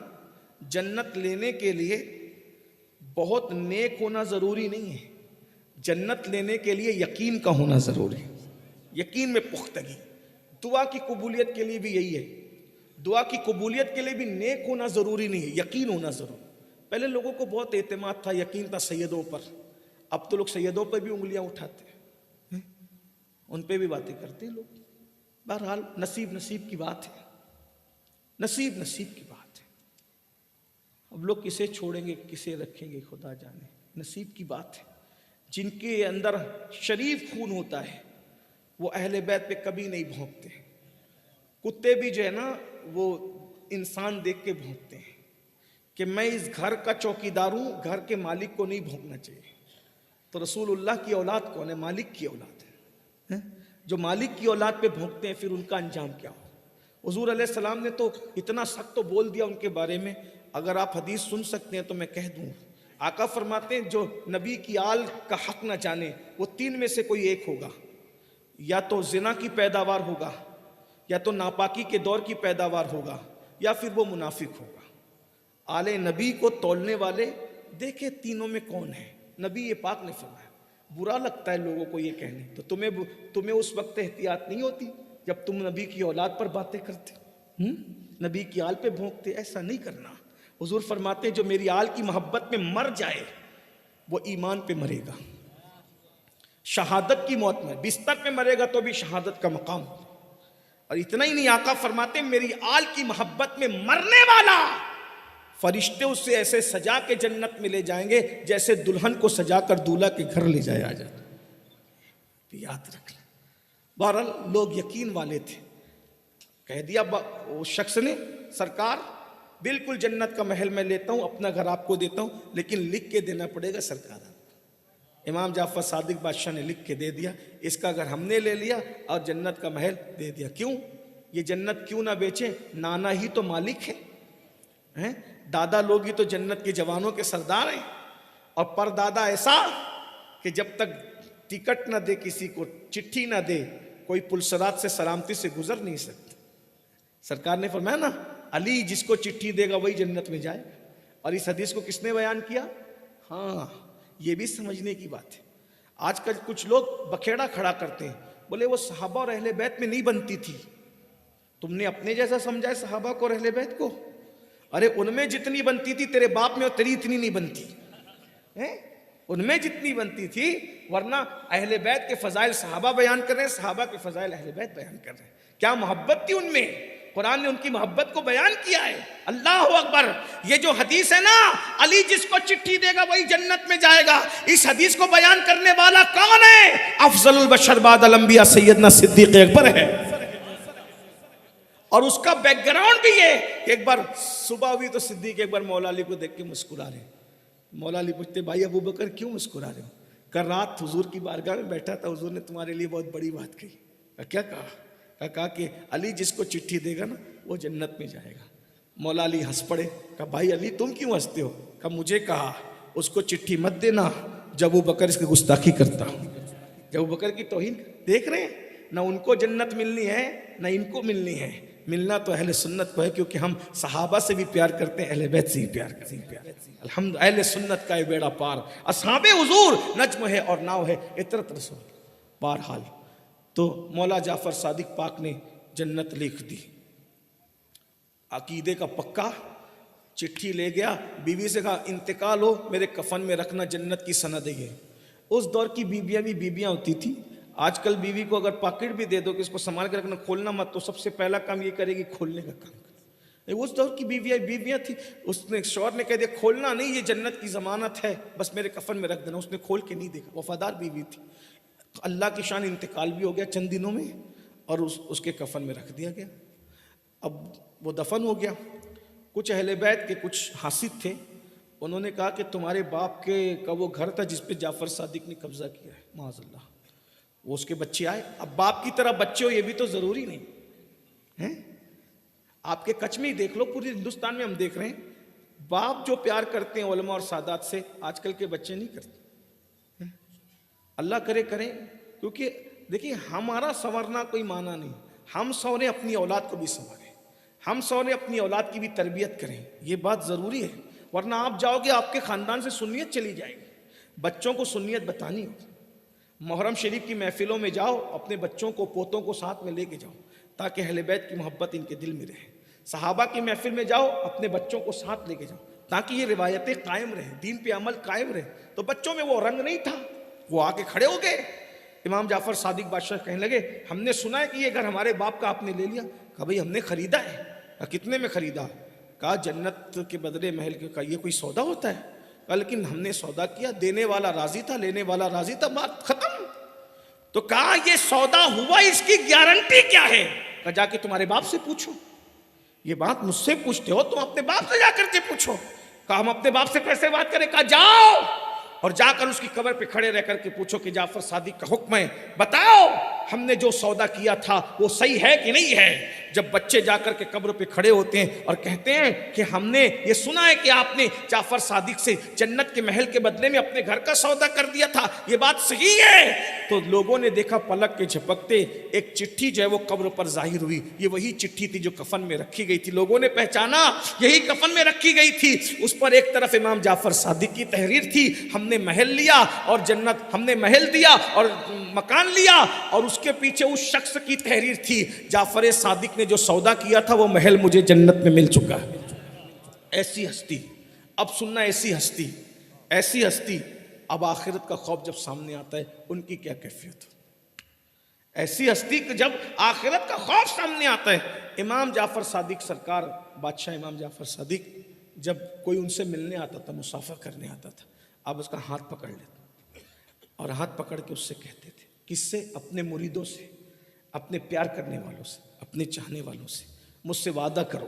جنت لینے کے لیے بہت نیک ہونا ضروری نہیں ہے، جنت لینے کے لیے یقین کا ہونا ضروری ہے، یقین میں پختگی۔ دعا کی قبولیت کے لیے بھی یہی ہے، دعا کی قبولیت کے لیے بھی نیک ہونا ضروری نہیں ہے، یقین ہونا ضروری۔ پہلے لوگوں کو بہت اعتماد تھا، یقین تھا سیدوں پر، اب تو لوگ سیدوں پر بھی انگلیاں اٹھاتے ہیں، ان پہ بھی باتیں کرتے ہیں لوگ۔ بہرحال نصیب کی بات ہے، نصیب کی بات ہے۔ اب لوگ کسے چھوڑیں گے کسے رکھیں گے خدا جانے، نصیب کی بات ہے۔ جن کے اندر شریف خون ہوتا ہے وہ اہل بیت پہ کبھی نہیں بھونکتے۔ کتے بھی جو ہے نا وہ انسان دیکھ کے بھونکتے ہیں کہ میں اس گھر کا چوکیدار ہوں، گھر کے مالک کو نہیں بھونکنا چاہیے۔ تو رسول اللہ کی اولاد کون ہے؟ مالک کی اولاد ہے۔ جو مالک کی اولاد پہ بھونکتے ہیں پھر ان کا انجام کیا ہو؟ حضور علیہ السلام نے تو اتنا سخت تو بول دیا ان کے بارے میں، اگر آپ حدیث سن سکتے ہیں تو میں کہہ دوں۔ آقا فرماتے ہیں جو نبی کی آل کا حق نہ جانے وہ تین میں سے کوئی ایک ہوگا، یا تو زنا کی پیداوار ہوگا، یا تو ناپاکی کے دور کی پیداوار ہوگا، یا پھر وہ منافق ہوگا۔ آل نبی کو تولنے والے دیکھے تینوں میں کون ہے؟ نبی یہ پاک نے فرمایا۔ برا لگتا ہے لوگوں کو یہ کہنے، تو تمہیں اس وقت احتیاط نہیں ہوتی جب تم نبی کی اولاد پر باتیں کرتے، نبی کی آل پہ بھونکتے؟ ایسا نہیں کرنا۔ حضور فرماتے ہیں جو میری آل کی محبت میں مر جائے وہ ایمان پہ مرے گا، شہادت کی موت میں، بستر پہ مرے گا تو بھی شہادت کا مقام۔ اور اتنا ہی نہیں، آقا فرماتے ہیں میری آل کی محبت میں مرنے والا فرشتے اس سے ایسے سجا کے جنت میں لے جائیں گے جیسے دلہن کو سجا کر دولہا کے گھر لے جایا جاتا۔ یاد رکھنا۔ بہرحال لوگ یقین والے تھے، کہہ دیا اس شخص نے سرکار بالکل جنت کا محل میں لیتا ہوں، اپنا گھر آپ کو دیتا ہوں، لیکن لکھ کے دینا پڑے گا سرکار آپ کو۔ امام جعفر صادق بادشاہ نے لکھ کے دے دیا، اس کا گھر ہم نے لے لیا اور جنت کا محل دے دیا۔ کیوں؟ یہ جنت کیوں نہ بیچیں؟ نانا ہی تو مالک ہے، دادا لوگ ہی تو جنت کے جوانوں کے سردار ہیں، اور پر دادا ایسا کہ جب تک ٹکٹ نہ دے کسی کو، چٹھی نہ دے، کوئی پلسرات سے سلامتی سے گزر نہیں سکتا۔ سرکار نے فرمایا نا علی جس کو چٹھی دے گا وہی جنت میں جائے، اور اس حدیث کو کس نے بیان کیا؟ ہاں، یہ بھی سمجھنے کی بات ہے۔ آج کل کچھ لوگ بکھیڑا کھڑا کرتے ہیں، بولے وہ صحابہ اور اہل بیت میں نہیں بنتی تھی، تم نے اپنے جیسا سمجھا ہے صحابہ کو اور اہل بیت کو؟ ارے ان میں جتنی بنتی تھی تیرے باپ میں اور تیری اتنی نہیں بنتی، ان میں جتنی بنتی تھی، ورنہ اہل بیت کے فضائل صحابہ بیان کر رہے ہیں، صحابہ کے فضائل اہل بیت بیان کر رہے ہیں۔ کیا محبت تھی ان میں، قرآن نے ان کی محبت کو بیان کیا ہے۔ اللہ اکبر۔ یہ جو حدیث ہے نا علی جس کو چٹھی دے گا وہی جنت میں جائے گا، اس حدیث کو بیان کرنے والا کون ہے؟ افضل البشر بعد الانبیاء سیدنا صدیق اکبر ہے۔ اور اس کا بیک گراؤنڈ بھی ہے کہ ایک بار صبح ہوئی تو صدیق اکبر مولا علی کو دیکھ کے مسکرا رہے ہیں۔ مولا علی پوچھتے بھائی ابو بکر کیوں مسکرا رہے ہو؟ کل رات حضور کی بارگاہ میں بیٹھا تھا، حضور نے تمہارے لیے بہت بڑی بات کہی۔ کیا کہا؟ کہا کہ علی جس کو چٹھی دے گا نا وہ جنت میں جائے گا۔ مولا علی ہنس پڑے، کہا بھائی علی تم کیوں ہنستے ہو؟ کہا مجھے کہا اس کو چٹھی مت دینا جب وہ بکر اس کی گستاخی کرتا، جب وہ بکر کی توہین۔ دیکھ رہے ہیں نہ ان کو جنت ملنی ہے نہ ان کو ملنی ہے، ملنا تو اہل سنت کو ہے، کیونکہ ہم صحابہ سے بھی پیار کرتے ہیں، اہل بیت سے بھی پیار کرتے ہیں۔ الحمد اہل سنت کا یہ بیڑا پار، اصحاب حضور نجم ہے اور ناؤ ہے عطرت رسول۔ بہرحال تو مولا جعفر صادق پاک نے جنت لکھ دی، عقیدے کا پکا، چٹھی لے گیا، بیوی سے کہا انتقال ہو میرے کفن میں رکھنا جنت کی سند ہے۔ اس دور کی بیویاں بھی بیویاں ہوتی تھی، آج کل بیوی کو اگر پاکٹ بھی دے دو کہ اس کو سنبھال کے رکھنا، کھولنا مت، تو سب سے پہلا کام یہ کرے گی کھولنے کا کام کرے۔ اس دور کی بیویاں تھی، اس نے شوہر نے کہہ دیا کھولنا نہیں، یہ جنت کی ضمانت ہے، بس میرے کفن میں رکھ دینا۔ اس نے کھول کے نہیں دیکھا، وفادار بیوی تھی۔ اللہ کی شان انتقال بھی ہو گیا چند دنوں میں، اور اس کے کفن میں رکھ دیا گیا۔ اب وہ دفن ہو گیا۔ کچھ اہل بیت کے کچھ حاسد تھے، انہوں نے کہا کہ تمہارے باپ کا وہ گھر تھا جس پہ جعفر صادق نے قبضہ کیا ہے، معاذ اللہ، وہ اس کے بچے آئے۔ اب باپ کی طرح بچے ہو یہ بھی تو ضروری نہیں ہے، آپ کے کچھ میں ہی دیکھ لو، پورے ہندوستان میں ہم دیکھ رہے ہیں باپ جو پیار کرتے ہیں علماء اور سادات سے، آج کل کے بچے نہیں کرتے۔ اللہ کرے کریں، کیونکہ دیکھیے ہمارا سنورنا کوئی معنی نہیں، ہم سورے اپنی اولاد کو بھی سنواریں، ہم سورے اپنی اولاد کی بھی تربیت کریں، یہ بات ضروری ہے، ورنہ آپ جاؤ گے آپ کے خاندان سے سنیت چلی جائے گی۔ بچوں کو سنیت بتانی ہوگی، محرم شریف کی محفلوں میں جاؤ، اپنے بچوں کو پوتوں کو ساتھ میں لے کے جاؤ تاکہ اہل بیت کی محبت ان کے دل میں رہے۔ صحابہ کی محفل میں جاؤ، اپنے بچوں کو ساتھ لے کے جاؤ تاکہ یہ روایتیں قائم رہیں، دین پہ عمل قائم رہے۔ تو بچوں میں وہ رنگ نہیں تھا، وہ آ کے کھڑے ہو گئے۔ امام جعفر صادق بادشاہ کہنے لگے ہم نے سنا ہے کہ یہ گھر ہمارے باپ کا آپ نے لے لیا۔ کہا بھئی ہم نے خریدا ہے۔ کہا کتنے میں خریدا؟ کہا جنت کے بدلے محل کے۔ کہا یہ کوئی سودا ہوتا ہے؟ کہا لیکن ہم نے سودا کیا، دینے والا راضی تھا، لینے والا راضی تھا، بات ختم۔ تو کہا یہ سودا ہوا، اس کی گارنٹی کیا ہے؟ کہا جا کے تمہارے باپ سے پوچھو، یہ بات مجھ سے پوچھتے ہو، تم اپنے باپ سے جا کر کے پوچھو۔ کہا ہم اپنے باپ سے کیسے بات کریں؟ کہا جاؤ اور جا کر اس کی قبر پہ کھڑے رہ کر کے پوچھو کہ جعفر صادق کا حکم ہے، بتاؤ ہم نے جو سودا کیا تھا وہ صحیح ہے کہ نہیں ہے۔ جب بچے جا کر کے قبر پہ کھڑے ہوتے ہیں اور کہتے ہیں کہ ہم نے یہ سنا ہے کہ آپ نے جعفر صادق سے جنت کے محل کے بدلے میں اپنے گھر کا سودا کر دیا تھا، یہ بات صحیح ہے، تو لوگوں نے دیکھا پلک کے جھپکتے ایک چٹھی جو ہے وہ قبر پر ظاہر ہوئی۔ یہ وہی چٹھی تھی جو کفن میں رکھی گئی تھی، لوگوں نے پہچانا یہی کفن میں رکھی گئی تھی۔ اس پر ایک طرف امام جعفر صادق کی تحریر تھی، ہم نے محل لیا اور جنت، ہم نے محل دیا اور مکان لیا، اور اس کے پیچھے اس شخص کی تحریر تھی جعفر صادق نے جو سودا کیا تھا وہ محل مجھے جنت میں مل چکا ہے۔ ایسی ہستی، اب سننا، ایسی ہستی اب آخرت کا خوف جب سامنے آتا ہے ان کی کیا کیفیت ہو؟ ایسی ہستی کہ جب آخرت کا خوف سامنے آتا ہے۔ امام جعفر صادق سرکار، بادشاہ امام جعفر صادق، جب کوئی ان سے ملنے آتا تھا، مصافحہ کرنے آتا تھا، آپ اس کا ہاتھ پکڑ لیتے اور ہاتھ پکڑ کے اس سے کہتے تھے، کس سے؟ اپنے مریدوں سے، اپنے پیار کرنے والوں سے، اپنے چاہنے والوں سے، مجھ سے وعدہ کرو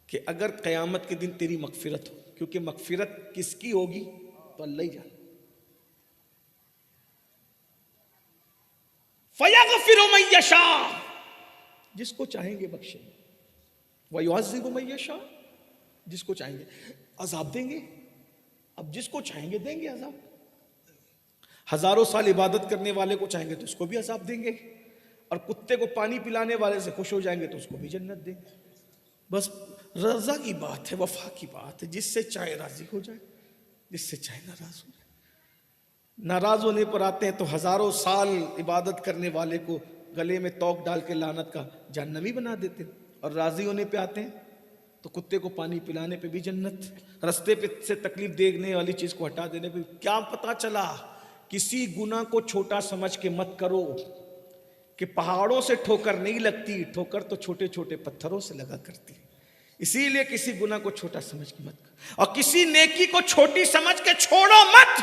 کہ اگر قیامت کے دن تیری مغفرت ہو، کیونکہ مغفرت کس کی ہوگی تو اللہ ہی جانے، فَيَغْفِرُ مَن يَشَاءُ، جس کو چاہیں گے بخشیں گے، وَيُعَذِّبُ مَن يَشَاءُ، جس کو چاہیں گے عذاب دیں گے، اب جس کو چاہیں گے دیں گے عذاب۔ ہزاروں سال عبادت کرنے والے کو چاہیں گے تو اس کو بھی عذاب دیں گے، اور کتے کو پانی پلانے والے سے خوش ہو جائیں گے تو اس کو بھی جنت دیں گے۔ بس رضا کی بات ہے، وفا کی بات ہے، جس سے چاہے راضی ہو جائے، جس سے چاہے ناراض ہو جائے۔ ناراض ہونے پر آتے ہیں تو ہزاروں سال عبادت کرنے والے کو گلے میں توق ڈال کے لعنت کا جہنمی بنا دیتے ہیں، اور راضی ہونے پہ آتے ہیں تو کتے کو پانی پلانے پہ بھی جنت، رستے پہ سے تکلیف دینے والی چیز کو ہٹا دینے پہ۔ کیا پتا چلا؟ کسی گناہ کو چھوٹا سمجھ کے مت کرو، کہ پہاڑوں سے ٹھوکر نہیں لگتی، ٹھوکر تو چھوٹے چھوٹے پتھروں سے لگا کرتی ہے۔ اسی لیے کسی گناہ کو چھوٹا سمجھ کے مت کرو، اور کسی نیکی کو چھوٹی سمجھ کے چھوڑو مت،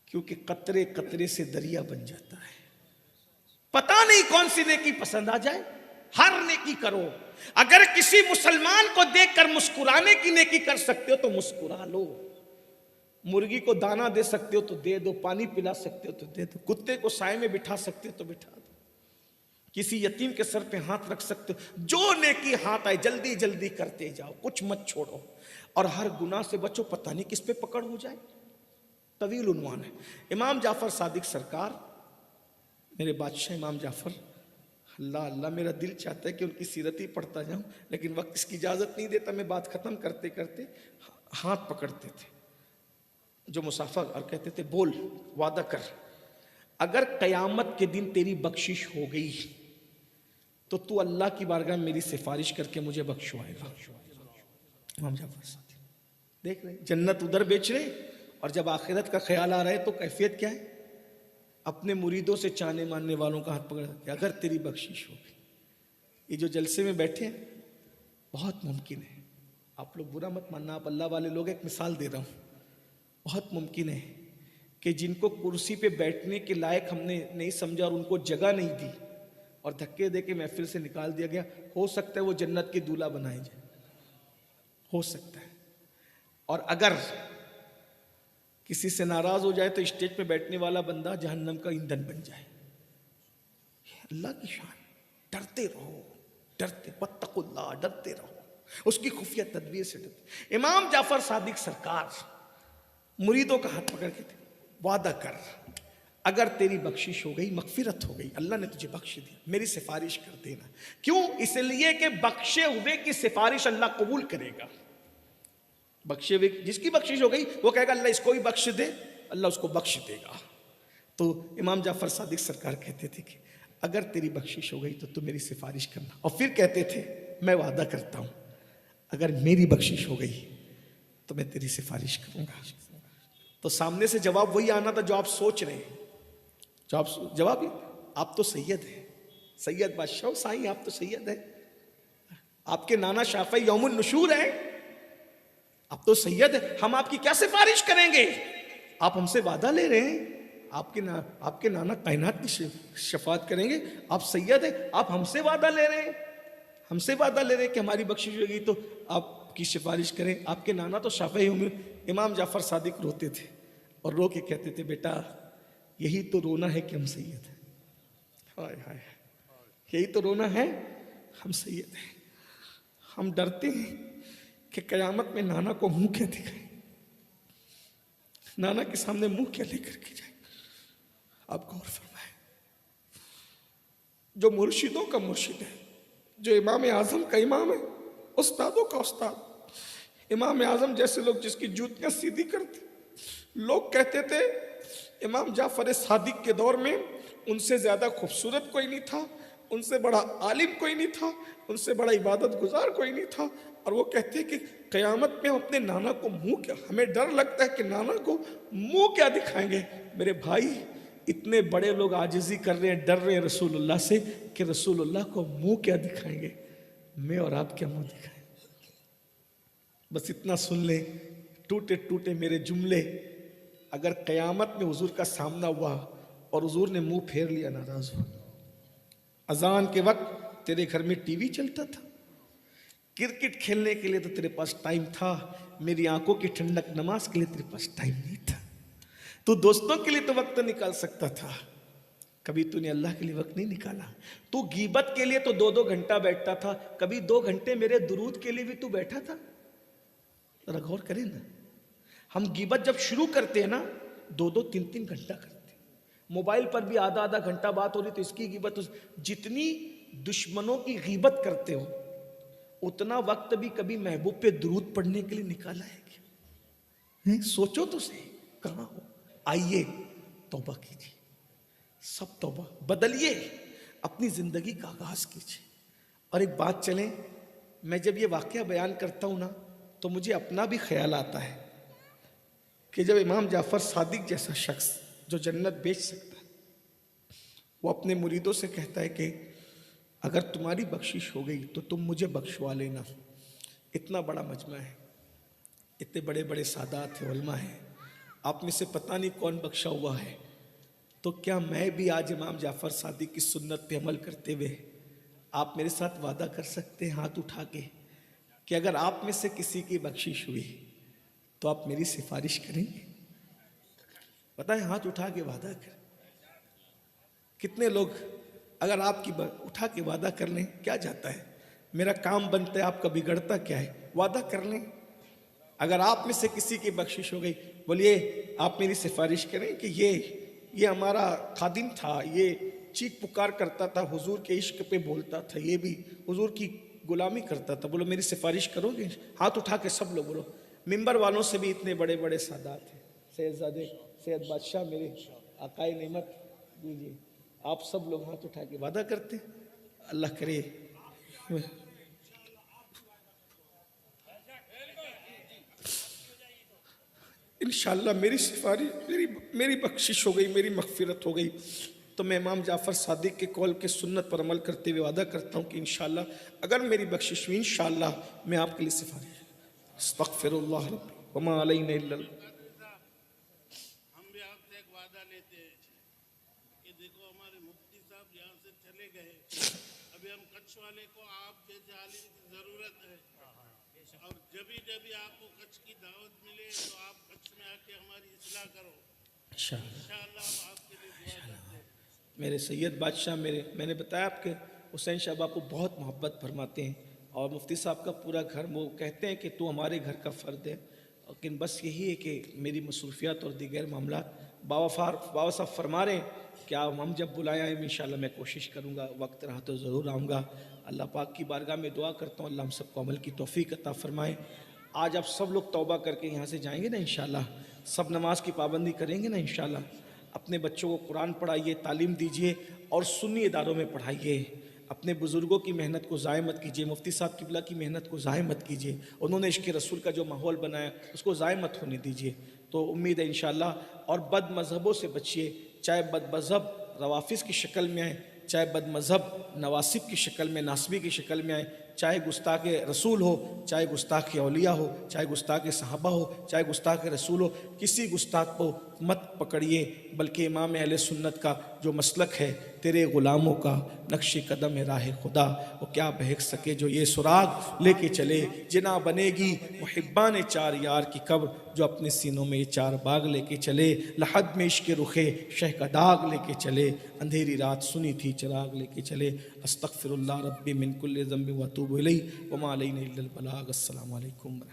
کیونکہ قطرے قطرے سے دریا بن جاتا ہے۔ پتہ نہیں کون سی نیکی پسند آ جائے، ہر نیکی کرو۔ اگر کسی مسلمان کو دیکھ کر مسکرانے کی نیکی کر سکتے ہو تو مسکرا لو، مرغی کو دانا دے سکتے ہو تو دے دو، پانی پلا سکتے ہو تو دے دو، کتے کو سائے میں بٹھا سکتے ہو تو بٹھا دو، کسی یتیم کے سر پہ ہاتھ رکھ سکتے ہو، جو نیکی ہاتھ آئے جلدی جلدی کرتے جاؤ، کچھ مت چھوڑو، اور ہر گناہ سے بچو، پتہ نہیں کس پہ پکڑ ہو جائے۔ طویل عنوان ہے۔ امام جعفر صادق سرکار، میرے بادشاہ امام جعفر، اللہ اللہ میرا دل چاہتا ہے کہ ان کی سیرت ہی پڑھتا جاؤں، لیکن وقت اس کی اجازت نہیں دیتا۔ میں بات ختم کرتے کرتے ہاتھ پکڑتے تھے جو مسافہ، اور کہتے تھے بول، وعدہ کر، اگر قیامت کے دن تیری بخشش ہو گئی تو تو اللہ کی بارگاہ میں میری سفارش کر کے مجھے بخشوائے گا۔ امام جعفر صادق دیکھ رہے جنت ادھر بیچ رہے، اور جب آخرت کا خیال آ رہا ہے تو کیفیت کیا ہے؟ اپنے مریدوں سے چانے ماننے والوں کا ہاتھ پکڑ کہ اگر تیری بخشش ہوگی۔ یہ جو جلسے میں بیٹھے ہیں بہت ممکن ہے، آپ لوگ برا مت ماننا، آپ اللہ والے لوگ، ایک مثال دے رہا ہوں، بہت ممکن ہے کہ جن کو کرسی پہ بیٹھنے کے لائق ہم نے نہیں سمجھا اور ان کو جگہ نہیں دی اور دھکے دے کے محفل سے نکال دیا گیا، ہو سکتا ہے وہ جنت کی دولہا بنائے جائے، ہو سکتا ہے۔ اور اگر کسی سے ناراض ہو جائے تو اسٹیج پہ بیٹھنے والا بندہ جہنم کا ایندھن بن جائے۔ یہ اللہ کی شان۔ ڈرتے رہو، ڈرتے، واتقوا اللہ، ڈرتے رہو، اس کی خفیہ تدبیر سے ڈرتے۔ امام جعفر صادق سرکار مریدوں کا ہاتھ پکڑ کے تھے، وعدہ کر، اگر تیری بخشش ہو گئی، مغفرت ہو گئی، اللہ نے تجھے بخش دیا، میری سفارش کر دینا۔ کیوں؟ اس لیے کہ بخشے ہوئے کی سفارش اللہ قبول کرے گا۔ بخشے ہوئے جس کی بخشش ہو گئی وہ کہے گا اللہ اس کو بھی بخش دے، اللہ اس کو بخش دے گا۔ تو امام جعفر صادق سرکار کہتے تھے کہ اگر تیری بخشش ہو گئی تو میری سفارش کرنا، اور پھر کہتے تھے میں وعدہ کرتا ہوں اگر میری بخشش ہو گئی تو میں تیری سفارش کروں گا۔ تو سامنے سے جواب وہی آنا تھا جو آپ سوچ رہے ہیں، جواب آپ تو سید ہیں، سید بادشاہ سائیں، آپ تو سید ہیں، آپ کے نانا شافعی یوم النشور ہیں، آپ تو سید ہیں، ہم آپ کی کیا سفارش کریں گے؟ آپ ہم سے وعدہ لے رہے ہیں، آپ کے نانا کائنات کی شفاعت کریں گے، آپ سید ہیں، آپ ہم سے وعدہ لے رہے ہیں، ہم سے وعدہ لے رہے ہیں کہ ہماری بخشش ہوگی تو آپ کی سفارش کریں۔ آپ کے نانا تو شافعی ہوں گے۔ امام جعفر صادق روتے تھے اور رو کے کہتے تھے بیٹا یہی تو رونا ہے کہ ہم سید ہیں، ہائے ہائے، یہی تو رونا ہے ہم سید ہیں۔ ہم ڈرتے ہیں کہ قیامت میں نانا کو منہ کیا دکھائیں، نانا کے سامنے منہ کیا لے کر کے جائیں۔ آپ غور فرمائیں، جو مرشدوں کا مرشد ہے، جو امام اعظم کا امام ہے، استادوں کا استاد، امام اعظم جیسے لوگ جس کی جوتیاں سیدھی کرتے، لوگ کہتے تھے امام جعفر صادق کے دور میں ان سے زیادہ خوبصورت کوئی نہیں تھا، ان سے بڑا عالم کوئی نہیں تھا، ان سے بڑا عبادت گزار کوئی نہیں تھا، اور وہ کہتے ہیں کہ قیامت میں ہم اپنے نانا کو منہ کیا، ہمیں ڈر لگتا ہے کہ نانا کو منہ کیا دکھائیں گے۔ میرے بھائی اتنے بڑے لوگ عاجزی کر رہے ہیں، ڈر رہے ہیں رسول اللہ سے کہ رسول اللہ کو منہ کیا دکھائیں گے، میں اور آپ کیا منہ دکھائیں؟ بس اتنا سن لیں، ٹوٹے ٹوٹے میرے جملے، اگر قیامت میں حضور کا سامنا ہوا اور حضور نے منہ پھیر لیا، ناراض ہوا، اذان کے وقت تیرے گھر میں ٹی وی چلتا تھا، کرکٹ کھیلنے کے لیے تو تیرے پاس ٹائم تھا، میری آنکھوں کی ٹھنڈک نماز کے لیے تیرے پاس ٹائم نہیں تھا، تو دوستوں کے لیے تو وقت نکال سکتا تھا، کبھی تو نے اللہ کے لیے وقت نہیں نکالا۔ تو غیبت کے لیے تو 2-2 گھنٹہ بیٹھتا تھا، کبھی 2 گھنٹے میرے درود کے لیے بھی تو بیٹھا تھا؟ ذرا غور کریں نا، ہم غیبت جب شروع کرتے ہیں نا 2-2 3-3 گھنٹہ کرتے ہیں، موبائل پر بھی آدھا گھنٹہ بات ہو رہی تو اس کی غیبت، جتنی دشمنوں کی غیبت کرتے ہو اتنا وقت بھی کبھی محبوب پہ درود پڑھنے کے لیے نکالا ہے کیا؟ سوچو تو صحیح، کہاں ہو؟ آئیے توبہ کیجیے، سب توبہ بدلیے، اپنی زندگی کا آغاز کیجیے۔ اور ایک بات چلیں، میں جب یہ واقعہ بیان کرتا ہوں نا تو مجھے اپنا بھی خیال آتا ہے کہ جب امام جعفر صادق جیسا شخص جو جنت بیچ سکتا ہے، وہ اپنے مریدوں سے کہتا ہے کہ اگر تمہاری بخشش ہو گئی تو تم مجھے بخشوا لینا، اتنا بڑا مجمع ہے، اتنے بڑے بڑے سادات ہیں، علماء ہیں، آپ میں سے پتہ نہیں کون بخشا ہوا ہے، تو کیا میں بھی آج امام جعفر صادق کی سنت پہ عمل کرتے ہوئے آپ میرے ساتھ وعدہ کر سکتے ہیں ہاتھ اٹھا کے کہ اگر آپ میں سے کسی کی بخشش ہوئی تو آپ میری سفارش کریں گے؟ بتائیں ہاتھ اٹھا کے وعدہ کر. کتنے لوگ اگر آپ کی اٹھا کے وعدہ کر لیں کیا جاتا ہے؟ میرا کام بنتا ہے، آپ کا بگڑتا کیا ہے؟ وعدہ کر لیں. اگر آپ میں سے کسی کی بخشش ہو گئی، بولیے آپ میری سفارش کریں کہ یہ ہمارا خادم تھا، یہ چیخ پکار کرتا تھا، حضور کے عشق پہ بولتا تھا، یہ بھی حضور کی غلامی کرتا تھا، بولو میری سفارش کرو گے؟ ہاتھ اٹھا کے سب لوگ بولو. ممبر والوں سے بھی اتنے بڑے بڑے سادات ہیں، سید زادے، سید بادشاہ، میرے آقائے نعمت، جی آپ سب لوگ ہاتھ اٹھا کے وعدہ کرتے ہیں. اللہ کرے انشاءاللہ میری سفارش، میری بخشش ہو گئی، میری مغفرت ہو گئی تو میں امام جعفر صادق کے قول کے سنت پر عمل کرتے ہوئے وعدہ کرتا ہوں کہ انشاءاللہ اگر میری بخشش ہوئی انشاءاللہ میں آپ کے لیے سفارش. استغفر اللہ ربی وما علینا الا ہم بھی آپ سے ایک وعدہ لیتے ہیں کہ دیکھو ہمارے مفتی صاحب یہاں سے چلے گئے، ابھی ہم کچھ والے کو آپ جیسے عالم کی ضرورت ہے، اور جبھی آپ کو کچھ کی دعوت ملے تو آپ کچھ میں آ کے ہماری اصلاح کرو. انشاءاللہ ہم آپ کے لیے دعا کرتے ہیں. میرے سید بادشاہ، میں نے بتایا آپ کے حسین شاہ باپو بہت محبت فرماتے ہیں، اور مفتی صاحب کا پورا گھر، وہ کہتے ہیں کہ تو ہمارے گھر کا فرد ہے، لیکن بس یہی ہے کہ میری مصروفیات اور دیگر معاملات. بابا صاحب فرما رہے ہیں کہ ہم جب بلائیں آئیں انشاءاللہ میں کوشش کروں گا، وقت رہا تو ضرور آؤں گا. اللہ پاک کی بارگاہ میں دعا کرتا ہوں اللہ ہم سب کو عمل کی توفیق عطا فرمائے. آج آپ سب لوگ توبہ کر کے یہاں سے جائیں گے نا انشاءاللہ، سب نماز کی پابندی کریں گے نا انشاءاللہ. اپنے بچوں کو قرآن پڑھائیے، تعلیم دیجیے اور سنی اداروں میں پڑھائیے. اپنے بزرگوں کی محنت کو ضائع مت کیجیے، مفتی صاحب قبلہ کی محنت کو ضائع مت کیجیے، انہوں نے عشق رسول کا جو ماحول بنایا اس کو ضائع مت ہونے دیجیے. تو امید ہے انشاءاللہ. اور بد مذہبوں سے بچیے، چاہے بد مذہب روافظ کی شکل میں آئے، چاہے بد مذہب نواسب کی شکل میں، ناسبی کی شکل میں آئے، چاہے گستاخ رسول ہو، چاہے گستاخ اولیاء ہو، چاہے گستاخ صحابہ ہو، چاہے گستاخ رسول ہو. کسی گستاخ کو مت پکڑیے، بلکہ امام اہل سنت کا جو مسلک ہے، تیرے غلاموں کا نقش قدم راہ خدا، وہ کیا بہک سکے جو یہ سراغ لے کے چلے. جنا بنے گی محبان چار یار کی قبر، جو اپنے سینوں میں یہ چار باغ لے کے چلے. لحد میں عشق رخے شہ کا داغ لے کے چلے، اندھیری رات سنی تھی چراغ لے کے چلے. استغفر اللہ ربی من کل ذنب واتوب الیہ وما علینا الا البلاغ. السلام علیکم ورحمۃ اللہ.